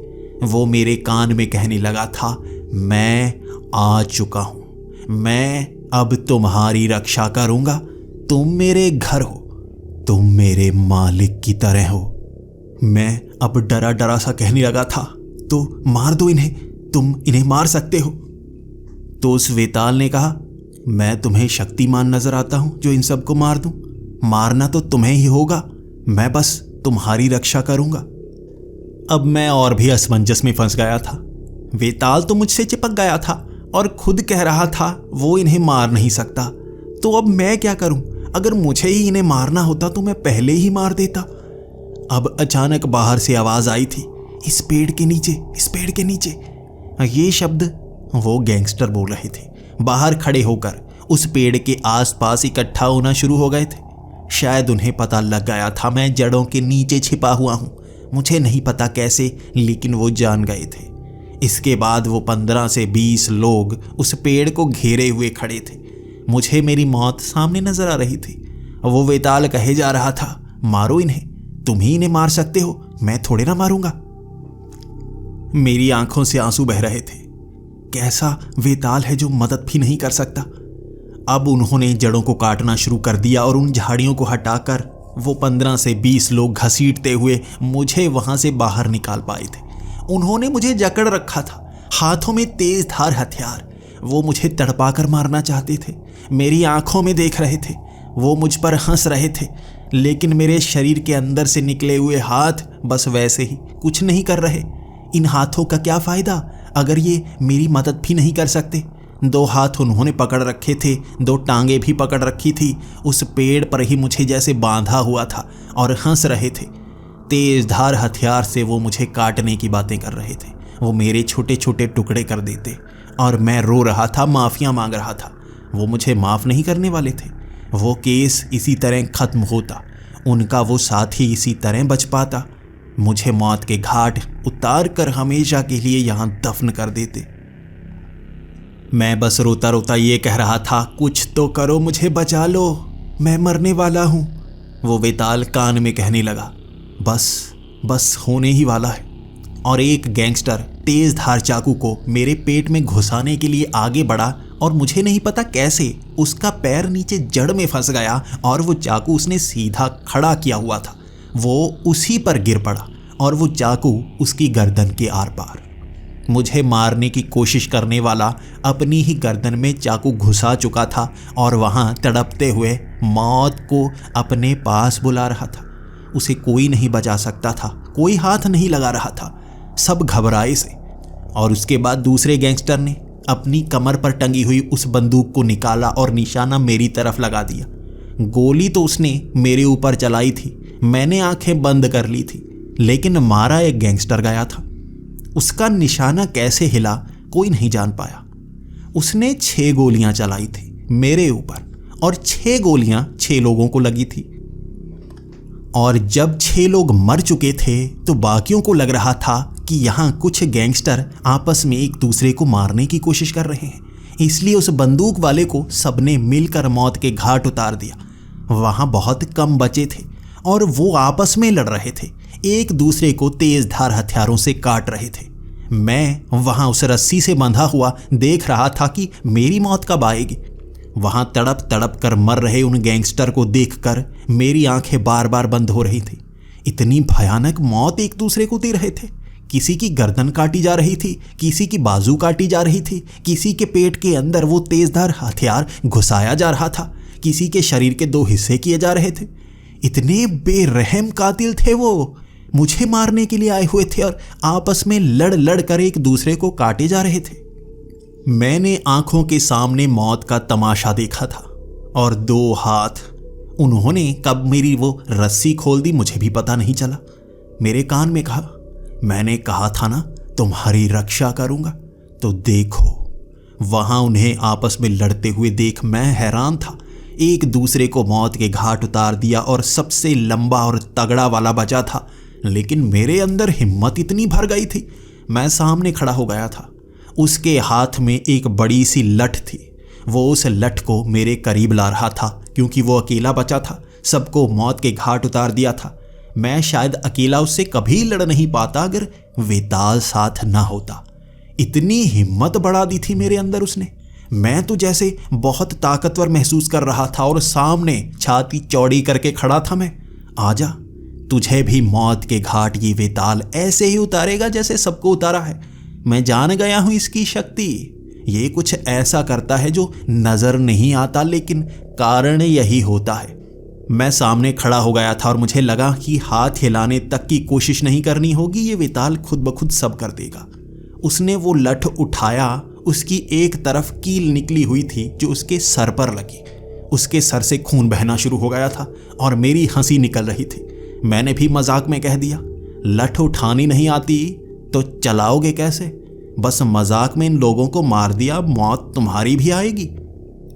वो मेरे कान में कहने लगा था, मैं आ चुका हूँ, मैं अब तुम्हारी रक्षा करूँगा। तुम मेरे घर हो, तुम मेरे मालिक की तरह हो। मैं अब डरा डरा सा कहने लगा था, तो मार दो इन्हें, तुम इन्हें मार सकते हो। तो उस वेताल ने कहा, मैं तुम्हें शक्तिमान नजर आता हूं जो इन सबको मार दूं? मारना तो तुम्हें ही होगा, मैं बस तुम्हारी रक्षा करूंगा। अब मैं और भी असमंजस में फंस गया था। वेताल तो मुझसे चिपक गया था और खुद कह रहा था वो इन्हें मार नहीं सकता, तो अब मैं क्या करूं? अगर मुझे ही इन्हें मारना होता तो मैं पहले ही मार देता। अब अचानक बाहर से आवाज आई थी, इस पेड़ के नीचे, इस पेड़ के नीचे। ये शब्द वो गैंगस्टर बोल रहे थे। बाहर खड़े होकर उस पेड़ के आसपास इकट्ठा होना शुरू हो गए थे। शायद उन्हें पता लग गया था मैं जड़ों के नीचे छिपा हुआ हूं। मुझे नहीं पता कैसे, लेकिन वो जान गए थे। इसके बाद वो 15 से 20 लोग उस पेड़ को घेरे हुए खड़े थे। मुझे मेरी मौत सामने नजर आ रही थी। वो वेताल कहे जा रहा था, मारो इन्हें, तुम ही इन्हें मार सकते हो, मैं थोड़े ना मारूंगा। मेरी आंखों से आंसू बह रहे थे। कैसा वेताल है जो मदद भी नहीं कर सकता। अब उन्होंने जड़ों को काटना शुरू कर दिया और उन झाड़ियों को हटाकर वो 15 से 20 लोग घसीटते हुए मुझे वहां से बाहर निकाल पाए थे। उन्होंने मुझे जकड़ रखा था, हाथों में तेज धार हथियार। वो मुझे तड़पाकर मारना चाहते थे। मेरी आंखों में देख रहे थे। वो मुझ पर हंस रहे थे, लेकिन मेरे शरीर के अंदर से निकले हुए हाथ बस वैसे ही कुछ नहीं कर रहे। इन हाथों का क्या फायदा अगर ये मेरी मदद भी नहीं कर सकते। 2 हाथ उन्होंने पकड़ रखे थे, 2 टांगे भी पकड़ रखी थी। उस पेड़ पर ही मुझे जैसे बांधा हुआ था और हंस रहे थे। तेज धार हथियार से वो मुझे काटने की बातें कर रहे थे। वो मेरे छोटे छोटे टुकड़े कर देते और मैं रो रहा था, माफिया मांग रहा था। वो मुझे माफ नहीं करने वाले थे। वो केस इसी तरह खत्म होता, उनका वो साथी इसी तरह बच पाता। मुझे मौत के घाट उतार कर हमेशा के लिए यहां दफन कर देते। मैं बस रोता रोता ये कह रहा था, कुछ तो करो, मुझे बचा लो, मैं मरने वाला हूं। वो वेताल कान में कहने लगा, बस होने ही वाला है। और एक गैंगस्टर तेज धार चाकू को मेरे पेट में घुसाने के लिए आगे बढ़ा और मुझे नहीं पता कैसे उसका पैर नीचे जड़ में फंस गया और वो चाकू उसने सीधा खड़ा किया हुआ था। वो उसी पर गिर पड़ा और वो चाकू उसकी गर्दन के आर पार। मुझे मारने की कोशिश करने वाला अपनी ही गर्दन में चाकू घुसा चुका था और वहां तड़पते हुए मौत को अपने पास बुला रहा था। उसे कोई नहीं बचा सकता था, कोई हाथ नहीं लगा रहा था, सब घबराए से। और उसके बाद दूसरे गैंगस्टर ने अपनी कमर पर टंगी हुई उस बंदूक को निकाला और निशाना मेरी तरफ लगा दिया। गोली तो उसने मेरे ऊपर चलाई थी, मैंने आंखें बंद कर ली थी, लेकिन मारा एक गैंगस्टर गया था। उसका निशाना कैसे हिला कोई नहीं जान पाया। उसने 6 गोलियां चलाई थी मेरे ऊपर और 6 गोलियां 6 लोगों को लगी थी। और जब 6 लोग मर चुके थे तो बाकियों को लग रहा था कि यहाँ कुछ गैंगस्टर आपस में एक दूसरे को मारने की कोशिश कर रहे हैं, इसलिए उस बंदूक वाले को सबने मिलकर मौत के घाट उतार दिया। वहाँ बहुत कम बचे थे और वो आपस में लड़ रहे थे, एक दूसरे को तेज धार हथियारों से काट रहे थे। मैं वहाँ उस रस्सी से बंधा हुआ देख रहा था कि मेरी मौत कब आएगी। वहां तड़प तड़प कर मर रहे उन गैंगस्टर को देखकर मेरी आंखें बार बार बंद हो रही थी। इतनी भयानक मौत एक दूसरे को दे रहे थे। किसी की गर्दन काटी जा रही थी, किसी की बाजू काटी जा रही थी, किसी के पेट के अंदर वो तेजधार हथियार घुसाया जा रहा था, किसी के शरीर के 2 हिस्से किए जा रहे थे। इतने बेरहम कातिल थे वो, मुझे मारने के लिए आए हुए थे और आपस में लड़ लड़ कर एक दूसरे को काटे जा रहे थे। मैंने आंखों के सामने मौत का तमाशा देखा था और 2 हाथ उन्होंने कब मेरी वो रस्सी खोल दी मुझे भी पता नहीं चला। मेरे कान में कहा, मैंने कहा था ना तुम्हारी रक्षा करूंगा। तो देखो, वहां उन्हें आपस में लड़ते हुए देख मैं हैरान था। एक दूसरे को मौत के घाट उतार दिया और सबसे लंबा और तगड़ा वाला बचा था, लेकिन मेरे अंदर हिम्मत इतनी भर गई थी, मैं सामने खड़ा हो गया था। उसके हाथ में एक बड़ी सी लठ थी। वो उस लठ को मेरे करीब ला रहा था क्योंकि वो अकेला बचा था, सबको मौत के घाट उतार दिया था। मैं शायद अकेला उससे कभी लड़ नहीं पाता अगर वेताल साथ ना होता। इतनी हिम्मत बढ़ा दी थी मेरे अंदर उसने। मैं तो जैसे बहुत ताकतवर महसूस कर रहा था और सामने छाती चौड़ी करके खड़ा था मैं। आजा, तुझे भी मौत के घाट ये वेताल ऐसे ही उतारेगा जैसे सबको उतारा है। मैं जान गया हूं इसकी शक्ति। ये कुछ ऐसा करता है जो नजर नहीं आता, लेकिन कारण यही होता है। मैं सामने खड़ा हो गया था और मुझे लगा कि हाथ हिलाने तक की कोशिश नहीं करनी होगी, ये वेताल खुद ब खुद सब कर देगा। उसने वो लठ उठाया, उसकी एक तरफ कील निकली हुई थी जो उसके सर पर लगी। उसके सर से खून बहना शुरू हो गया था और मेरी हंसी निकल रही थी। मैंने भी मजाक में कह दिया, लठ उठानी नहीं आती तो चलाओगे कैसे? बस मजाक में इन लोगों को मार दिया, मौत तुम्हारी भी आएगी।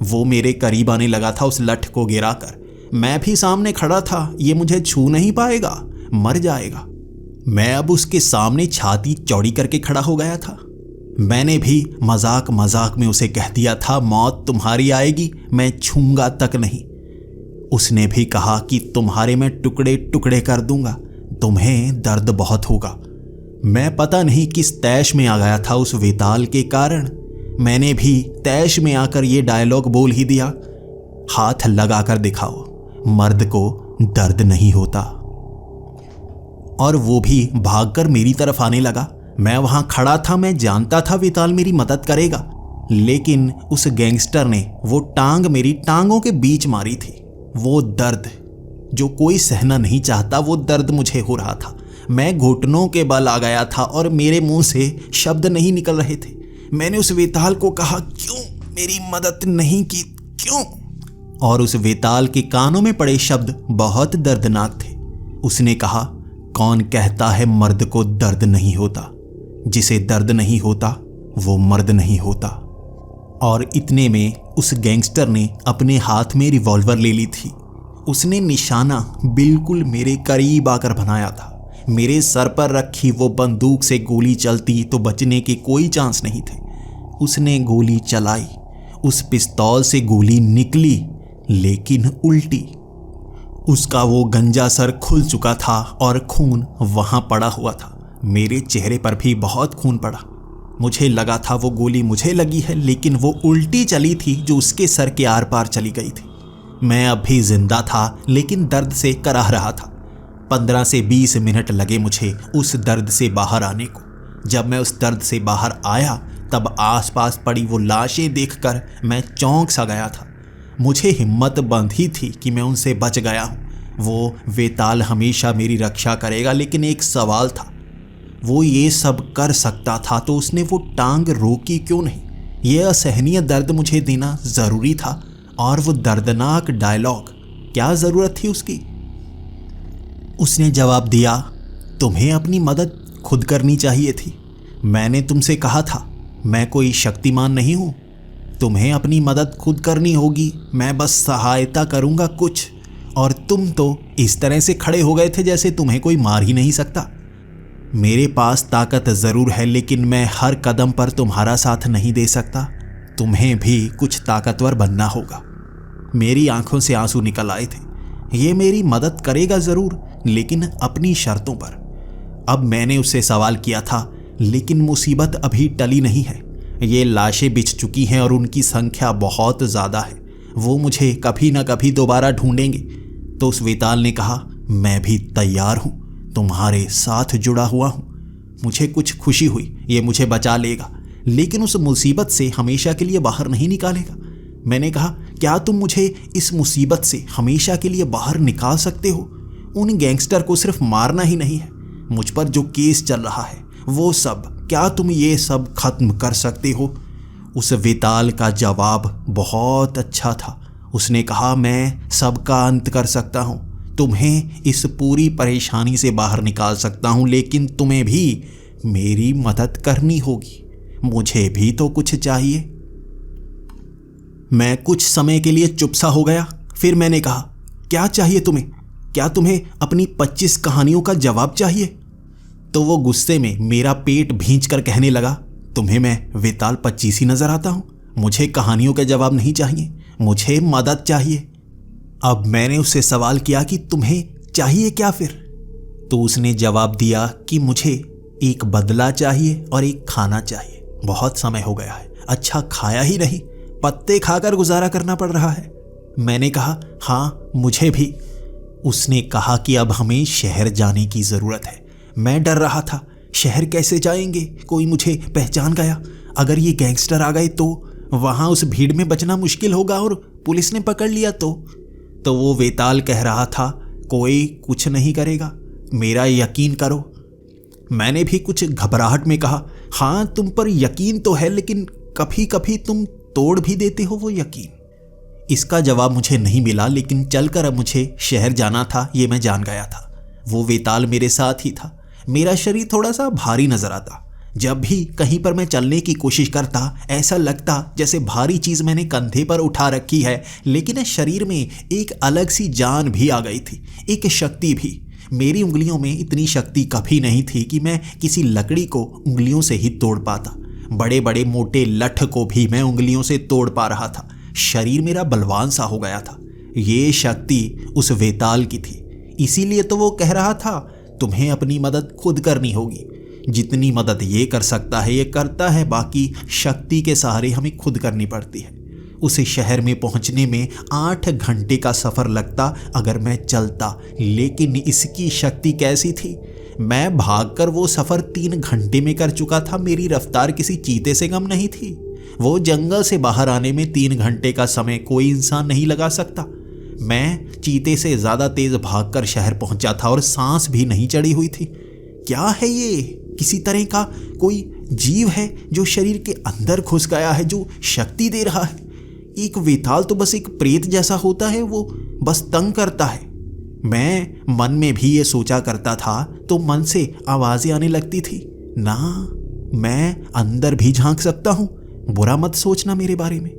वो मेरे करीब आने लगा था उस लठ को गिराकर। मैं भी सामने खड़ा था, ये मुझे छू नहीं पाएगा, मर जाएगा। मैं अब उसके सामने छाती चौड़ी करके खड़ा हो गया था। मैंने भी मजाक मजाक में उसे कह दिया था, मौत तुम्हारी आएगी, मैं छूंगा तक नहीं। उसने भी कहा कि तुम्हारे मैं टुकड़े टुकड़े कर दूंगा, तुम्हें दर्द बहुत होगा। मैं पता नहीं किस तैश में आ गया था उस वेताल के कारण। मैंने भी तैश में आकर ये डायलॉग बोल ही दिया, हाथ लगा कर दिखाओ, मर्द को दर्द नहीं होता। और वो भी भागकर मेरी तरफ आने लगा। मैं वहां खड़ा था, मैं जानता था वेताल मेरी मदद करेगा, लेकिन उस गैंगस्टर ने वो टांग मेरी टांगों के बीच मारी थी। वो दर्द जो कोई सहना नहीं चाहता, वो दर्द मुझे हो रहा था। मैं घुटनों के बल आ गया था और मेरे मुंह से शब्द नहीं निकल रहे थे। मैंने उस वेताल को कहा, क्यों मेरी मदद नहीं की, क्यों? और उस वेताल के कानों में पड़े शब्द बहुत दर्दनाक थे। उसने कहा, कौन कहता है मर्द को दर्द नहीं होता? जिसे दर्द नहीं होता वो मर्द नहीं होता। और इतने में उस गैंगस्टर ने अपने हाथ में रिवॉल्वर ले ली थी। उसने निशाना बिल्कुल मेरे करीब आकर बनाया था। मेरे सर पर रखी वो बंदूक से गोली चलती तो बचने के कोई चांस नहीं थे। उसने गोली चलाई, उस पिस्तौल से गोली निकली, लेकिन उल्टी। उसका वो गंजा सर खुल चुका था और खून वहां पड़ा हुआ था। मेरे चेहरे पर भी बहुत खून पड़ा। मुझे लगा था वो गोली मुझे लगी है, लेकिन वो उल्टी चली थी जो उसके सर के आर पार चली गई थी। मैं अब भी जिंदा था, लेकिन दर्द से कराह रहा था। 15 से 20 मिनट लगे मुझे उस दर्द से बाहर आने को। जब मैं उस दर्द से बाहर आया, तब आसपास पड़ी वो लाशें देखकर मैं चौंक सा गया था। मुझे हिम्मत बंधी थी कि मैं उनसे बच गया हूँ। वो वेताल हमेशा मेरी रक्षा करेगा, लेकिन एक सवाल था, वो ये सब कर सकता था तो उसने वो टांग रोकी क्यों नहीं? ये असहनीय दर्द मुझे देना ज़रूरी था, और वो दर्दनाक डायलॉग, क्या ज़रूरत थी उसकी? उसने जवाब दिया, तुम्हें अपनी मदद खुद करनी चाहिए थी। मैंने तुमसे कहा था, मैं कोई शक्तिमान नहीं हूँ। तुम्हें अपनी मदद खुद करनी होगी, मैं बस सहायता करूँगा कुछ। और तुम तो इस तरह से खड़े हो गए थे जैसे तुम्हें कोई मार ही नहीं सकता। मेरे पास ताकत ज़रूर है, लेकिन मैं हर कदम पर तुम्हारा साथ नहीं दे सकता। तुम्हें भी कुछ ताकतवर बनना होगा। मेरी आंखों से आंसू निकल आए थे। ये मेरी मदद करेगा ज़रूर, लेकिन अपनी शर्तों पर। अब मैंने उससे सवाल किया था, लेकिन मुसीबत अभी टली नहीं है। ये लाशें बिछ चुकी हैं और उनकी संख्या बहुत ज़्यादा है। वो मुझे कभी ना कभी दोबारा ढूंढेंगे। तो उस वेताल ने कहा, मैं भी तैयार हूँ, तुम्हारे साथ जुड़ा हुआ हूँ। मुझे कुछ खुशी हुई, ये मुझे बचा लेगा, लेकिन उस मुसीबत से हमेशा के लिए बाहर नहीं निकालेगा। मैंने कहा, क्या तुम मुझे इस मुसीबत से हमेशा के लिए बाहर निकाल सकते हो? उन गैंगस्टर को सिर्फ मारना ही नहीं है, मुझ पर जो केस चल रहा है वो सब, क्या तुम ये सब खत्म कर सकते हो? उस वेताल का जवाब बहुत अच्छा था। उसने कहा, मैं सबका अंत कर सकता हूँ, तुम्हें इस पूरी परेशानी से बाहर निकाल सकता हूँ, लेकिन तुम्हें भी मेरी मदद करनी होगी। मुझे भी तो कुछ चाहिए। मैं कुछ समय के लिए चुप सा हो गया। फिर मैंने कहा, क्या चाहिए तुम्हें? क्या तुम्हें अपनी 25 कहानियों का जवाब चाहिए? तो वो गुस्से में मेरा पेट भींच कर कहने लगा, तुम्हें मैं वेताल 25 ही नजर आता हूँ? मुझे कहानियों के जवाब नहीं चाहिए, मुझे मदद चाहिए। अब मैंने उससे सवाल किया कि तुम्हें चाहिए क्या फिर? तो उसने जवाब दिया कि मुझे एक बदला चाहिए और एक खाना चाहिए। बहुत समय हो गया है, अच्छा खाया ही नहीं, पत्ते खाकर गुजारा करना पड़ रहा है। मैंने कहा, हाँ मुझे भी। उसने कहा कि अब हमें शहर जाने की ज़रूरत है। मैं डर रहा था, शहर कैसे जाएंगे? कोई मुझे पहचान गया, अगर ये गैंगस्टर आ गए तो वहाँ उस भीड़ में बचना मुश्किल होगा, और पुलिस ने पकड़ लिया तो। तो वो वेताल कह रहा था, कोई कुछ नहीं करेगा, मेरा यकीन करो। मैंने भी कुछ घबराहट में कहा, हाँ तुम पर यकीन तो है, लेकिन कभी कभी तुम तोड़ भी देते हो वो यकीन। इसका जवाब मुझे नहीं मिला, लेकिन चलकर अब मुझे शहर जाना था ये मैं जान गया था। वो वेताल मेरे साथ ही था। मेरा शरीर थोड़ा सा भारी नजर आता। जब भी कहीं पर मैं चलने की कोशिश करता, ऐसा लगता जैसे भारी चीज मैंने कंधे पर उठा रखी है, लेकिन शरीर में एक अलग सी जान भी आ गई थी, एक शक्ति भी। मेरी उंगलियों में इतनी शक्ति कभी नहीं थी कि मैं किसी लकड़ी को उंगलियों से ही तोड़ पाता। बड़े बड़े मोटे लठ को भी मैं उंगलियों से तोड़ पा रहा था। शरीर मेरा बलवान सा हो गया था। ये शक्ति उस वेताल की थी। इसीलिए तो वो कह रहा था, तुम्हें अपनी मदद खुद करनी होगी। जितनी मदद ये कर सकता है ये करता है, बाकी शक्ति के सहारे हमें खुद करनी पड़ती है। उसे शहर में पहुंचने में 8 घंटे का सफ़र लगता अगर मैं चलता, लेकिन इसकी शक्ति कैसी थी। मैं भागकर वो सफ़र 3 घंटे में कर चुका था। मेरी रफ्तार किसी चीते से कम नहीं थी। वो जंगल से बाहर आने में 3 घंटे का समय कोई इंसान नहीं लगा सकता। मैं चीते से ज़्यादा तेज़ भागकर शहर पहुंचा था और सांस भी नहीं चढ़ी हुई थी। क्या है ये? किसी तरह का कोई जीव है जो शरीर के अंदर घुस गया है, जो शक्ति दे रहा है। एक वेताल तो बस एक प्रेत जैसा होता है, वो बस तंग करता है। मैं मन में भी ये सोचा करता था तो मन से आवाज़ें आने लगती थी, ना मैं अंदर भी झांक सकता हूँ, बुरा मत सोचना मेरे बारे में।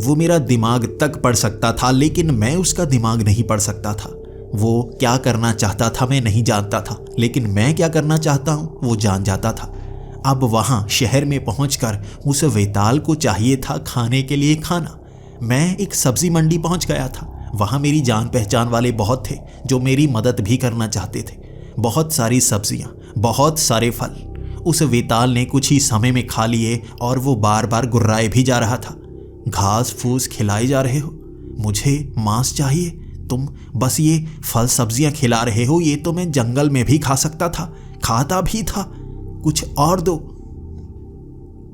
वो मेरा दिमाग तक पढ़ सकता था, लेकिन मैं उसका दिमाग नहीं पढ़ सकता था। वो क्या करना चाहता था मैं नहीं जानता था, लेकिन मैं क्या करना चाहता हूँ वो जान जाता था। अब वहाँ शहर में पहुंचकर उस वेताल को चाहिए था खाने के लिए खाना। मैं एक सब्जी मंडी पहुंच गया था। वहाँ मेरी जान पहचान वाले बहुत थे जो मेरी मदद भी करना चाहते थे। बहुत सारी सब्जियाँ, बहुत सारे फल उस वेताल ने कुछ ही समय में खा लिए और वो बार बार गुर्राए भी जा रहा था। घास फूस खिलाए जा रहे हो, मुझे मांस चाहिए, तुम बस ये फल सब्जियां खिला रहे हो, ये तो मैं जंगल में भी खा सकता था, खाता भी था, कुछ और दो।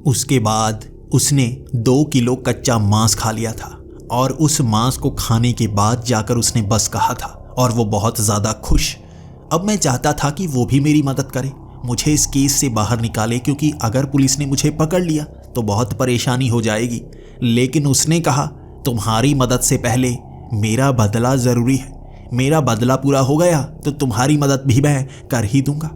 उसके बाद उसने 2 किलो कच्चा मांस खा लिया था और उस मांस को खाने के बाद जाकर उसने बस कहा था और वो बहुत ज़्यादा खुश। अब मैं चाहता था कि वो भी मेरी मदद करे, मुझे इस केस से बाहर निकाले, क्योंकि अगर पुलिस ने मुझे पकड़ लिया तो बहुत परेशानी हो जाएगी। लेकिन उसने कहा, तुम्हारी मदद से पहले मेरा बदला ज़रूरी है। मेरा बदला पूरा हो गया तो तुम्हारी मदद भी मैं कर ही दूंगा।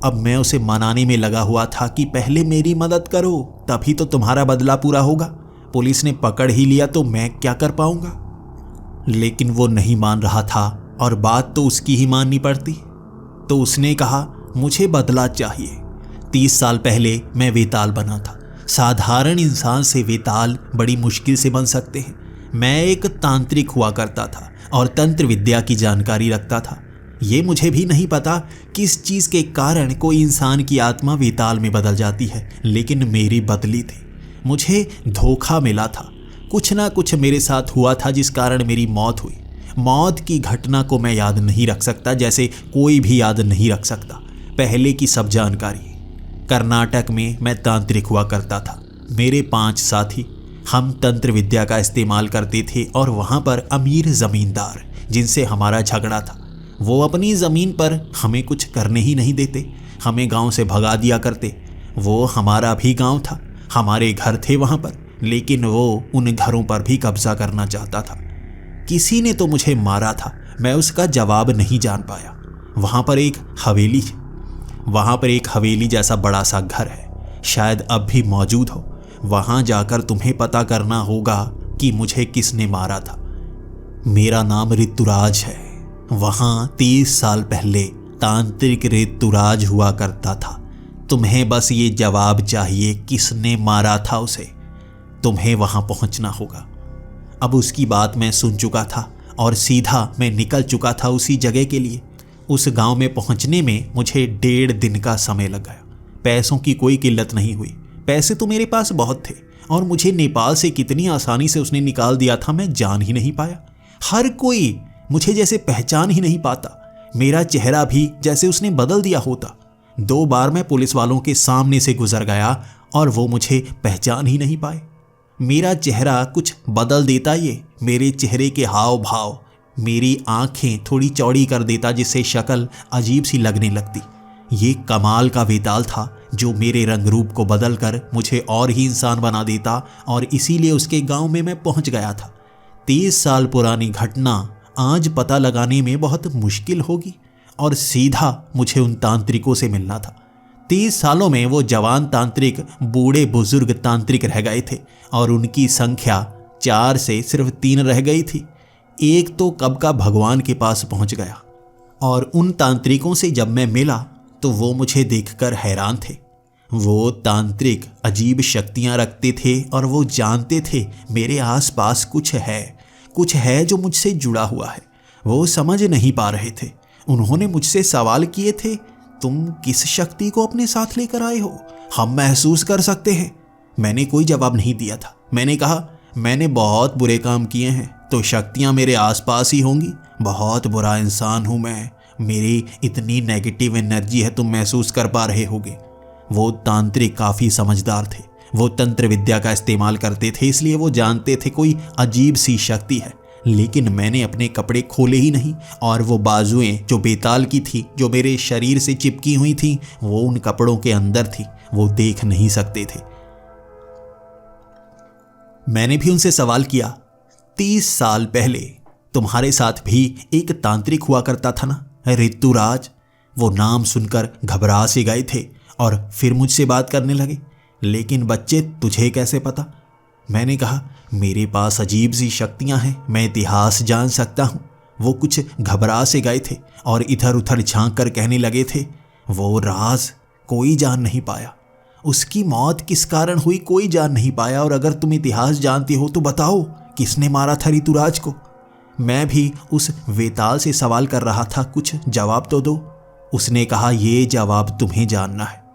अब मैं उसे मनाने में लगा हुआ था कि पहले मेरी मदद करो, तभी तो तुम्हारा बदला पूरा होगा। पुलिस ने पकड़ ही लिया तो मैं क्या कर पाऊंगा। लेकिन वो नहीं मान रहा था और बात तो उसकी ही माननी पड़ती। तो उसने कहा, मुझे बदला चाहिए। 30 साल पहले मैं वेताल बना था। साधारण इंसान से वेताल बड़ी मुश्किल से बन सकते हैं। मैं एक तांत्रिक हुआ करता था और तंत्र विद्या की जानकारी रखता था। ये मुझे भी नहीं पता किस चीज़ के कारण कोई इंसान की आत्मा वेताल में बदल जाती है, लेकिन मेरी बदली थी। मुझे धोखा मिला था। कुछ ना कुछ मेरे साथ हुआ था जिस कारण मेरी मौत हुई। मौत की घटना को मैं याद नहीं रख सकता, जैसे कोई भी याद नहीं रख सकता पहले की सब जानकारी। कर्नाटक में मैं तांत्रिक हुआ करता था। मेरे 5 साथी, हम तंत्र विद्या का इस्तेमाल करते थे और वहाँ पर अमीर ज़मींदार जिनसे हमारा झगड़ा था, वो अपनी ज़मीन पर हमें कुछ करने ही नहीं देते, हमें गांव से भगा दिया करते। वो हमारा भी गांव था, हमारे घर थे वहाँ पर, लेकिन वो उन घरों पर भी कब्जा करना चाहता था। किसी ने तो मुझे मारा था, मैं उसका जवाब नहीं जान पाया। वहाँ पर एक हवेली जैसा बड़ा सा घर है, शायद अब भी मौजूद हो। वहाँ जाकर तुम्हें पता करना होगा कि मुझे किसने मारा था। मेरा नाम ऋतुराज है। वहाँ 30 साल पहले तांत्रिक ऋतुराज हुआ करता था। तुम्हें बस ये जवाब चाहिए किसने मारा था उसे। तुम्हें वहाँ पहुँचना होगा। अब उसकी बात मैं सुन चुका था और सीधा मैं निकल चुका था उसी जगह के लिए। उस गांव में पहुंचने में मुझे 1.5 दिन का समय लग गया। पैसों की कोई किल्लत नहीं हुई, पैसे तो मेरे पास बहुत थे और मुझे नेपाल से कितनी आसानी से उसने निकाल दिया था मैं जान ही नहीं पाया। हर कोई मुझे जैसे पहचान ही नहीं पाता, मेरा चेहरा भी जैसे उसने बदल दिया होता। 2 बार मैं पुलिस वालों के सामने से गुजर गया और वो मुझे पहचान ही नहीं पाए। मेरा चेहरा कुछ बदल देता ये, मेरे चेहरे के हाव भाव, मेरी आंखें थोड़ी चौड़ी कर देता जिससे शक्ल अजीब सी लगने लगती। ये कमाल का वेताल था जो मेरे रंग रूप को बदल कर मुझे और ही इंसान बना देता और इसीलिए उसके गांव में मैं पहुंच गया था। 30 साल पुरानी घटना आज पता लगाने में बहुत मुश्किल होगी और सीधा मुझे उन तांत्रिकों से मिलना था। 30 सालों में वो जवान तांत्रिक बूढ़े बुजुर्ग तांत्रिक रह गए थे और उनकी संख्या 4 से सिर्फ 3 रह गई थी। एक तो कब का भगवान के पास पहुंच गया। और उन तांत्रिकों से जब मैं मिला तो वो मुझे देखकर हैरान थे। वो तांत्रिक अजीब शक्तियां रखते थे और वो जानते थे मेरे आसपास कुछ है जो मुझसे जुड़ा हुआ है। वो समझ नहीं पा रहे थे। उन्होंने मुझसे सवाल किए थे, तुम किस शक्ति को अपने साथ लेकर आए हो? हम महसूस कर सकते हैं। मैंने कोई जवाब नहीं दिया था। मैंने कहा, मैंने बहुत बुरे काम किए हैं तो शक्तियां मेरे आसपास ही होंगी। बहुत बुरा इंसान हूं मैं। मेरी इतनी नेगेटिव एनर्जी है, तुम महसूस कर पा रहे होगे। वो तांत्रिक काफ़ी समझदार थे। वो तंत्र विद्या का इस्तेमाल करते थे, इसलिए वो जानते थे कोई अजीब सी शक्ति है। लेकिन मैंने अपने कपड़े खोले ही नहीं और वो बाजुएं जो बेताल की थी, जो मेरे शरीर से चिपकी हुई थी, वो उन कपड़ों के अंदर थी। वो देख नहीं सकते थे। मैंने भी उनसे सवाल किया, 30 साल पहले तुम्हारे साथ भी एक तांत्रिक हुआ करता था ना, ऋतुराज? वो नाम सुनकर घबरा से गए थे और फिर मुझसे बात करने लगे। लेकिन बच्चे, तुझे कैसे पता? मैंने कहा, मेरे पास अजीब सी शक्तियां हैं, मैं इतिहास जान सकता हूं। वो कुछ घबरा से गए थे और इधर उधर झांक कर कहने लगे थे, वो राज कोई जान नहीं पाया। उसकी मौत किस कारण हुई कोई जान नहीं पाया। और अगर तुम इतिहास जानते हो तो बताओ, किसने मारा था ऋतुराज को? मैं भी उस वेताल से सवाल कर रहा था, कुछ जवाब तो दो। उसने कहा, ये जवाब तुम्हें जानना है।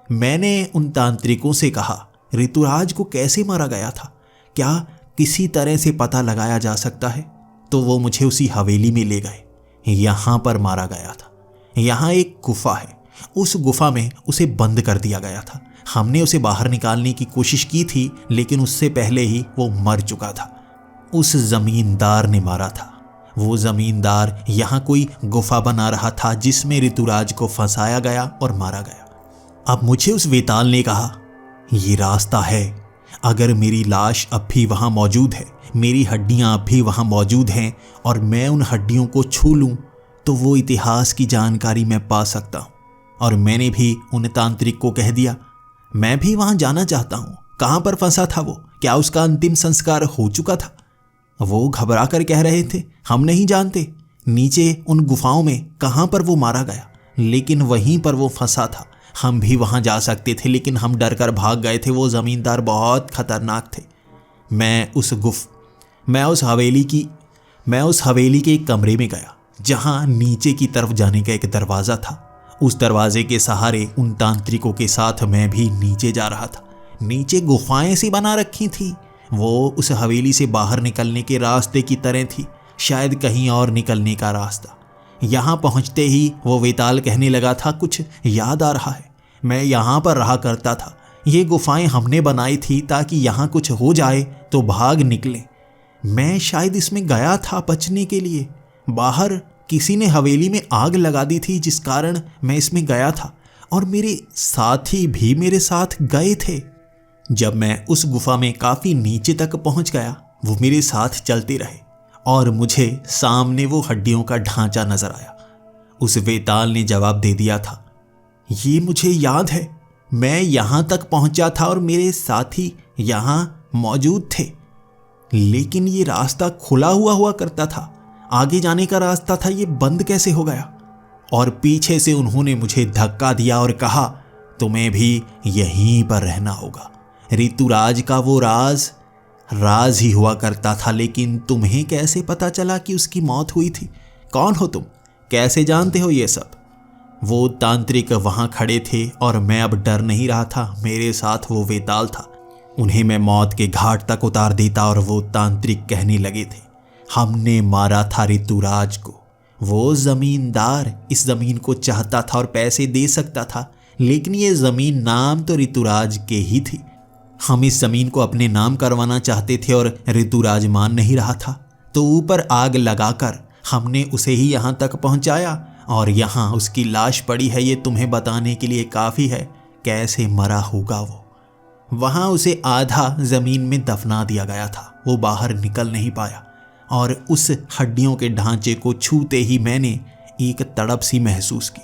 मैंने उन तांत्रिकों से कहा, ऋतुराज को कैसे मारा गया था? क्या किसी तरह से पता लगाया जा सकता है? तो वो मुझे उसी हवेली में ले गए। यहाँ पर मारा गया था। यहाँ एक गुफा है। उस गुफा में उसे बंद कर दिया गया था। हमने उसे बाहर निकालने की कोशिश की थी, लेकिन उससे पहले ही वो मर चुका था। उस जमींदार ने मारा था। वो जमींदार यहाँ कोई गुफा बना रहा था जिसमें ऋतुराज को फंसाया गया और मारा गया। अब मुझे उस वेताल ने कहा, ये रास्ता है। अगर मेरी लाश अब भी वहाँ मौजूद है, मेरी हड्डियाँ अब भी वहाँ मौजूद हैं और मैं उन हड्डियों को छू लूँ तो वो इतिहास की जानकारी मैं पा सकता हूँ। और मैंने भी उन तांत्रिक को कह दिया, मैं भी वहाँ जाना चाहता हूँ। कहाँ पर फंसा था वो? क्या उसका अंतिम संस्कार हो चुका था? वो घबरा कर कह रहे थे, हम नहीं जानते। नीचे उन गुफाओं में कहाँ पर वो मारा गया, लेकिन वहीं पर वो फंसा था। हम भी वहाँ जा सकते थे, लेकिन हम डर कर भाग गए थे। वो ज़मींदार बहुत खतरनाक थे। मैं उस हवेली के एक कमरे में गया जहाँ नीचे की तरफ जाने का एक दरवाज़ा था। उस दरवाजे के सहारे उन तांत्रिकों के साथ मैं भी नीचे जा रहा था। नीचे गुफाएं सी बना रखी थी। वो उस हवेली से बाहर निकलने के रास्ते की तरह थी, शायद कहीं और निकलने का रास्ता। यहाँ पहुँचते ही वो वेताल कहने लगा था, कुछ याद आ रहा है, मैं यहाँ पर रहा करता था। ये गुफाएं हमने बनाई थी ताकि यहाँ कुछ हो जाए तो भाग निकले। मैं शायद इसमें गया था बचने के लिए। बाहर किसी ने हवेली में आग लगा दी थी जिस कारण मैं इसमें गया था और मेरे साथी भी मेरे साथ गए थे। जब मैं उस गुफा में काफ़ी नीचे तक पहुँच गया, वो मेरे साथ चलते रहे और मुझे सामने वो हड्डियों का ढांचा नजर आया। उस वेताल ने जवाब दे दिया था, ये मुझे याद है, मैं यहाँ तक पहुँचा था और मेरे साथी यहाँ मौजूद थे। लेकिन ये रास्ता खुला हुआ करता था, आगे जाने का रास्ता था, ये बंद कैसे हो गया? और पीछे से उन्होंने मुझे धक्का दिया और कहा, तुम्हें भी यहीं पर रहना होगा। ऋतुराज का वो राज ही हुआ करता था। लेकिन तुम्हें कैसे पता चला कि उसकी मौत हुई थी? कौन हो तुम? कैसे जानते हो ये सब? वो तांत्रिक वहाँ खड़े थे और मैं अब डर नहीं रहा था। मेरे साथ वो वेताल था। उन्हें मैं मौत के घाट तक उतार देता और वो तांत्रिक कहने लगे थे, हमने मारा था ऋतुराज को। वो जमींदार इस जमीन को चाहता था और पैसे दे सकता था, लेकिन ये जमीन नाम तो ऋतुराज के ही थी। हम इस जमीन को अपने नाम करवाना चाहते थे और ऋतुराज मान नहीं रहा था, तो ऊपर आग लगाकर हमने उसे ही यहाँ तक पहुँचाया और यहाँ उसकी लाश पड़ी है। ये तुम्हें बताने के लिए काफ़ी है कैसे मरा होगा वो। वहाँ उसे आधा ज़मीन में दफना दिया गया था। वो बाहर निकल नहीं पाया और उस हड्डियों के ढांचे को छूते ही मैंने एक तड़प सी महसूस की।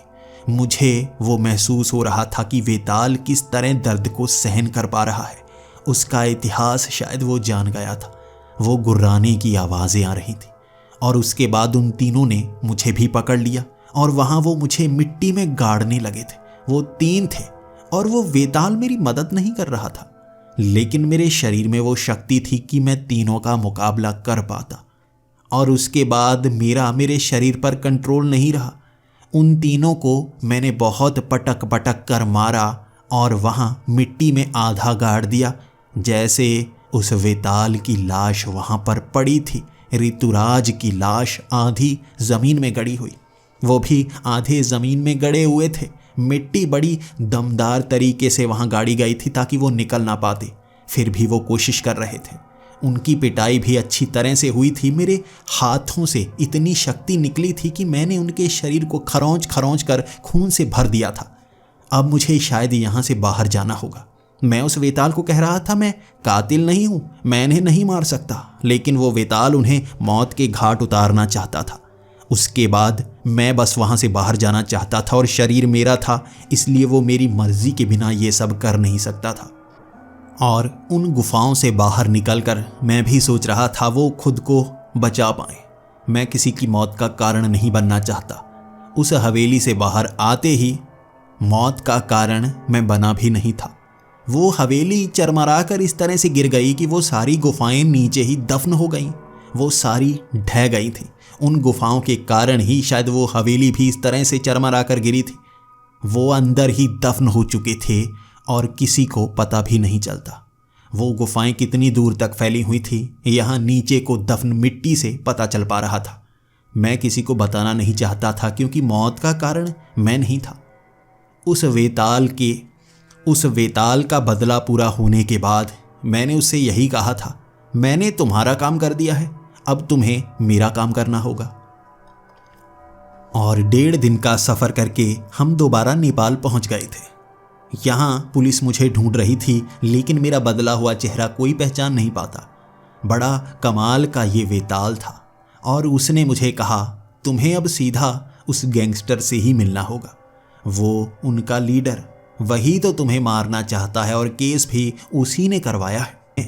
मुझे वो महसूस हो रहा था कि वेताल किस तरह दर्द को सहन कर पा रहा है। उसका इतिहास शायद वो जान गया था। वो गुर्राने की आवाज़ें आ रही थी और उसके बाद उन तीनों ने मुझे भी पकड़ लिया और वहाँ वो मुझे मिट्टी में गाड़ने लगे थे। वो तीन थे और वो वेताल मेरी मदद नहीं कर रहा था, लेकिन मेरे शरीर में वो शक्ति थी कि मैं तीनों का मुकाबला कर पाता। और उसके बाद मेरे शरीर पर कंट्रोल नहीं रहा। उन तीनों को मैंने बहुत पटक पटक कर मारा और वहाँ मिट्टी में आधा गाड़ दिया, जैसे उस वेताल की लाश वहाँ पर पड़ी थी। ऋतुराज की लाश आधी ज़मीन में गड़ी हुई, वो भी आधे ज़मीन में गड़े हुए थे। मिट्टी बड़ी दमदार तरीके से वहाँ गाड़ी गई थी ताकि वो निकल ना पाते, फिर भी वो कोशिश कर रहे थे। उनकी पिटाई भी अच्छी तरह से हुई थी। मेरे हाथों से इतनी शक्ति निकली थी कि मैंने उनके शरीर को खरोंच खरोंच कर खून से भर दिया था। अब मुझे शायद यहाँ से बाहर जाना होगा। मैं उस वेताल को कह रहा था, मैं कातिल नहीं हूँ, मैं इन्हें नहीं मार सकता, लेकिन वो वेताल उन्हें मौत के घाट उतारना चाहता था। उसके बाद मैं बस वहाँ से बाहर जाना चाहता था और शरीर मेरा था, इसलिए वो मेरी मर्जी के बिना ये सब कर नहीं सकता था। और उन गुफाओं से बाहर निकलकर मैं भी सोच रहा था वो खुद को बचा पाए। मैं किसी की मौत का कारण नहीं बनना चाहता। उस हवेली से बाहर आते ही मौत का कारण मैं बना भी नहीं था। वो हवेली चरमरा कर इस तरह से गिर गई कि वो सारी गुफाएं नीचे ही दफन हो गईं। वो सारी ढह गई थी। उन गुफाओं के कारण ही शायद वो हवेली भी इस तरह से चरमरा कर गिरी थी। वो अंदर ही दफन हो चुके थे और किसी को पता भी नहीं चलता। वो गुफाएं कितनी दूर तक फैली हुई थी, यहाँ नीचे को दफन मिट्टी से पता चल पा रहा था। मैं किसी को बताना नहीं चाहता था क्योंकि मौत का कारण मैं नहीं था। उस वेताल का बदला पूरा होने के बाद मैंने उससे यही कहा था, मैंने तुम्हारा काम कर दिया है, अब तुम्हें मेरा काम करना होगा। और 1.5 दिन का सफ़र करके हम दोबारा नेपाल पहुंच गए थे। यहाँ पुलिस मुझे ढूंढ रही थी, लेकिन मेरा बदला हुआ चेहरा कोई पहचान नहीं पाता। बड़ा कमाल का ये वेताल था और उसने मुझे कहा, तुम्हें अब सीधा उस गैंगस्टर से ही मिलना होगा। वो उनका लीडर, वही तो तुम्हें मारना चाहता है और केस भी उसी ने करवाया है।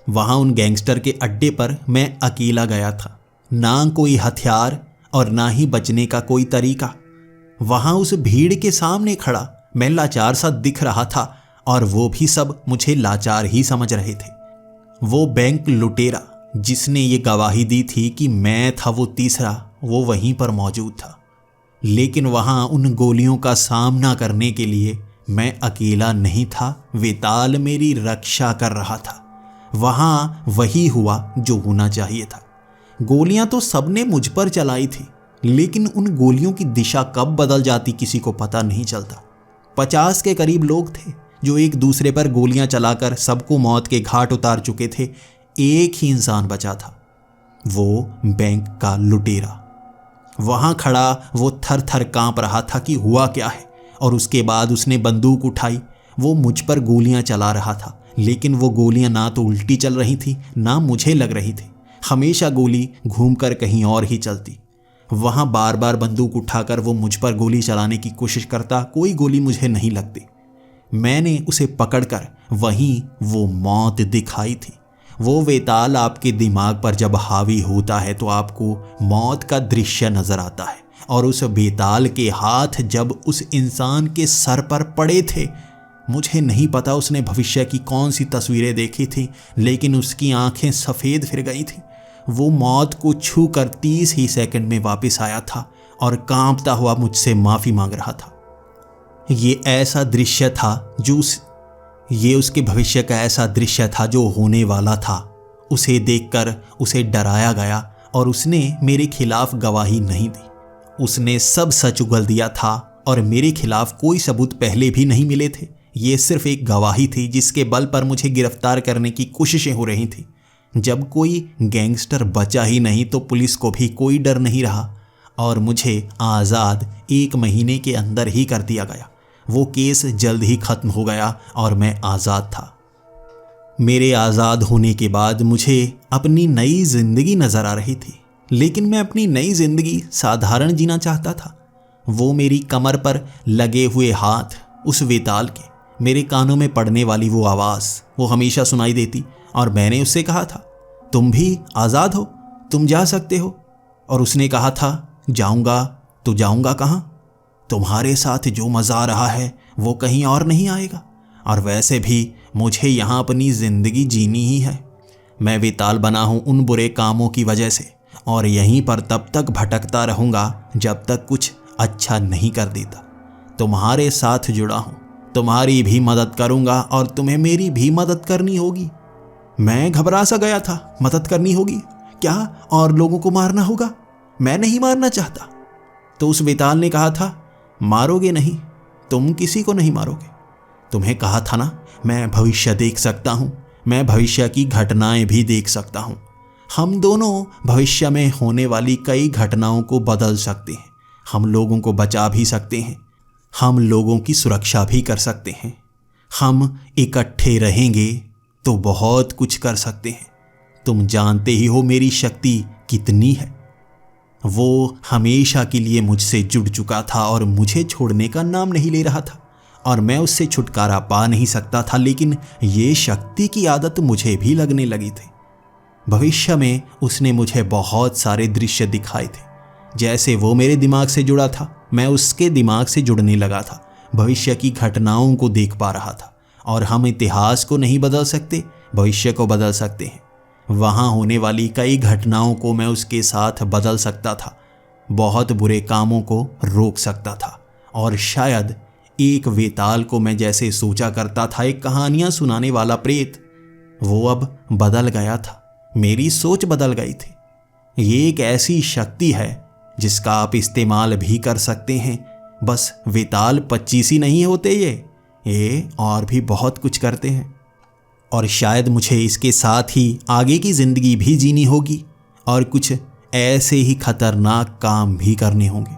वहाँ उन गैंगस्टर के अड्डे पर मैं अकेला गया था, ना कोई हथियार और ना ही बचने का कोई तरीका। वहाँ उस भीड़ के सामने खड़ा मैं लाचार सा दिख रहा था और वो भी सब मुझे लाचार ही समझ रहे थे। वो बैंक लुटेरा जिसने ये गवाही दी थी कि मैं था वो तीसरा, वो वहीं पर मौजूद था। लेकिन वहाँ उन गोलियों का सामना करने के लिए मैं अकेला नहीं था, वेताल मेरी रक्षा कर रहा था। वहाँ वही हुआ जो होना चाहिए था। गोलियां तो सबने मुझ पर चलाई थी, लेकिन उन गोलियों की दिशा कब बदल जाती किसी को पता नहीं चलता। 50 के करीब लोग थे जो एक दूसरे पर गोलियां चलाकर सबको मौत के घाट उतार चुके थे। एक ही इंसान बचा था, वो बैंक का लुटेरा। वहां खड़ा वो थर थर कांप रहा था कि हुआ क्या है, और उसके बाद उसने बंदूक उठाई। वो मुझ पर गोलियां चला रहा था, लेकिन वो गोलियां ना तो उल्टी चल रही थी ना मुझे लग रही थी। हमेशा गोली घूमकर कहीं और ही चलती। वहाँ बार बार बंदूक उठाकर वो मुझ पर गोली चलाने की कोशिश करता, कोई गोली मुझे नहीं लगती। मैंने उसे पकड़कर वहीं वो मौत दिखाई थी। वो वेताल आपके दिमाग पर जब हावी होता है तो आपको मौत का दृश्य नजर आता है, और उस वेताल के हाथ जब उस इंसान के सर पर पड़े थे, मुझे नहीं पता उसने भविष्य की कौन सी तस्वीरें देखी थी, लेकिन उसकी आंखें सफ़ेद फिर गई थी। वो मौत को छूकर 30 ही सेकंड में वापस आया था और कांपता हुआ मुझसे माफ़ी मांग रहा था। ये ऐसा दृश्य था ये उसके भविष्य का ऐसा दृश्य था जो होने वाला था। उसे देखकर उसे डराया गया और उसने मेरे खिलाफ गवाही नहीं दी। उसने सब सच उगल दिया था और मेरे खिलाफ कोई सबूत पहले भी नहीं मिले थे। ये सिर्फ एक गवाही थी जिसके बल पर मुझे गिरफ्तार करने की कोशिशें हो रही थी। जब कोई गैंगस्टर बचा ही नहीं तो पुलिस को भी कोई डर नहीं रहा और मुझे आज़ाद 1 महीने के अंदर ही कर दिया गया। वो केस जल्द ही ख़त्म हो गया और मैं आज़ाद था। मेरे आज़ाद होने के बाद मुझे अपनी नई ज़िंदगी नज़र आ रही थी, लेकिन मैं अपनी नई ज़िंदगी साधारण जीना चाहता था। वो मेरी कमर पर लगे हुए हाथ, उस वेताल के, मेरे कानों में पड़ने वाली वो आवाज़, वो हमेशा सुनाई देती और मैंने उससे कहा था, तुम भी आज़ाद हो, तुम जा सकते हो। और उसने कहा था, जाऊँगा तो जाऊँगा कहाँ? तुम्हारे साथ जो मज़ा आ रहा है वो कहीं और नहीं आएगा, और वैसे भी मुझे यहाँ अपनी ज़िंदगी जीनी ही है। मैं वेताल बना हूँ उन बुरे कामों की वजह से, और यहीं पर तब तक भटकता रहूँगा जब तक कुछ अच्छा नहीं कर देता। तुम्हारे साथ जुड़ा हूँ, तुम्हारी भी मदद करूँगा और तुम्हें मेरी भी मदद करनी होगी। मैं घबरा सा गया था। मदद करनी होगी क्या? और लोगों को मारना होगा? मैं नहीं मारना चाहता। तो उस वेताल ने कहा था, मारोगे नहीं, तुम किसी को नहीं मारोगे। तुम्हें कहा था ना, मैं भविष्य देख सकता हूँ, मैं भविष्य की घटनाएं भी देख सकता हूँ। हम दोनों भविष्य में होने वाली कई घटनाओं को बदल सकते हैं। हम लोगों को बचा भी सकते हैं, हम लोगों की सुरक्षा भी कर सकते हैं। हम इकट्ठे रहेंगे तो बहुत कुछ कर सकते हैं। तुम जानते ही हो मेरी शक्ति कितनी है। वो हमेशा के लिए मुझसे जुड़ चुका था और मुझे छोड़ने का नाम नहीं ले रहा था, और मैं उससे छुटकारा पा नहीं सकता था। लेकिन ये शक्ति की आदत मुझे भी लगने लगी थी। भविष्य में उसने मुझे बहुत सारे दृश्य दिखाए थे। जैसे वो मेरे दिमाग से जुड़ा था, मैं उसके दिमाग से जुड़ने लगा था। भविष्य की घटनाओं को देख पा रहा था, और हम इतिहास को नहीं बदल सकते, भविष्य को बदल सकते हैं। वहाँ होने वाली कई घटनाओं को मैं उसके साथ बदल सकता था, बहुत बुरे कामों को रोक सकता था। और शायद एक वेताल को मैं जैसे सोचा करता था, एक कहानियाँ सुनाने वाला प्रेत, वो अब बदल गया था। मेरी सोच बदल गई थी। ये एक ऐसी शक्ति है जिसका आप इस्तेमाल भी कर सकते हैं। बस वेताल 25 ही नहीं होते, ये और भी बहुत कुछ करते हैं। और शायद मुझे इसके साथ ही आगे की ज़िंदगी भी जीनी होगी और कुछ ऐसे ही खतरनाक काम भी करने होंगे।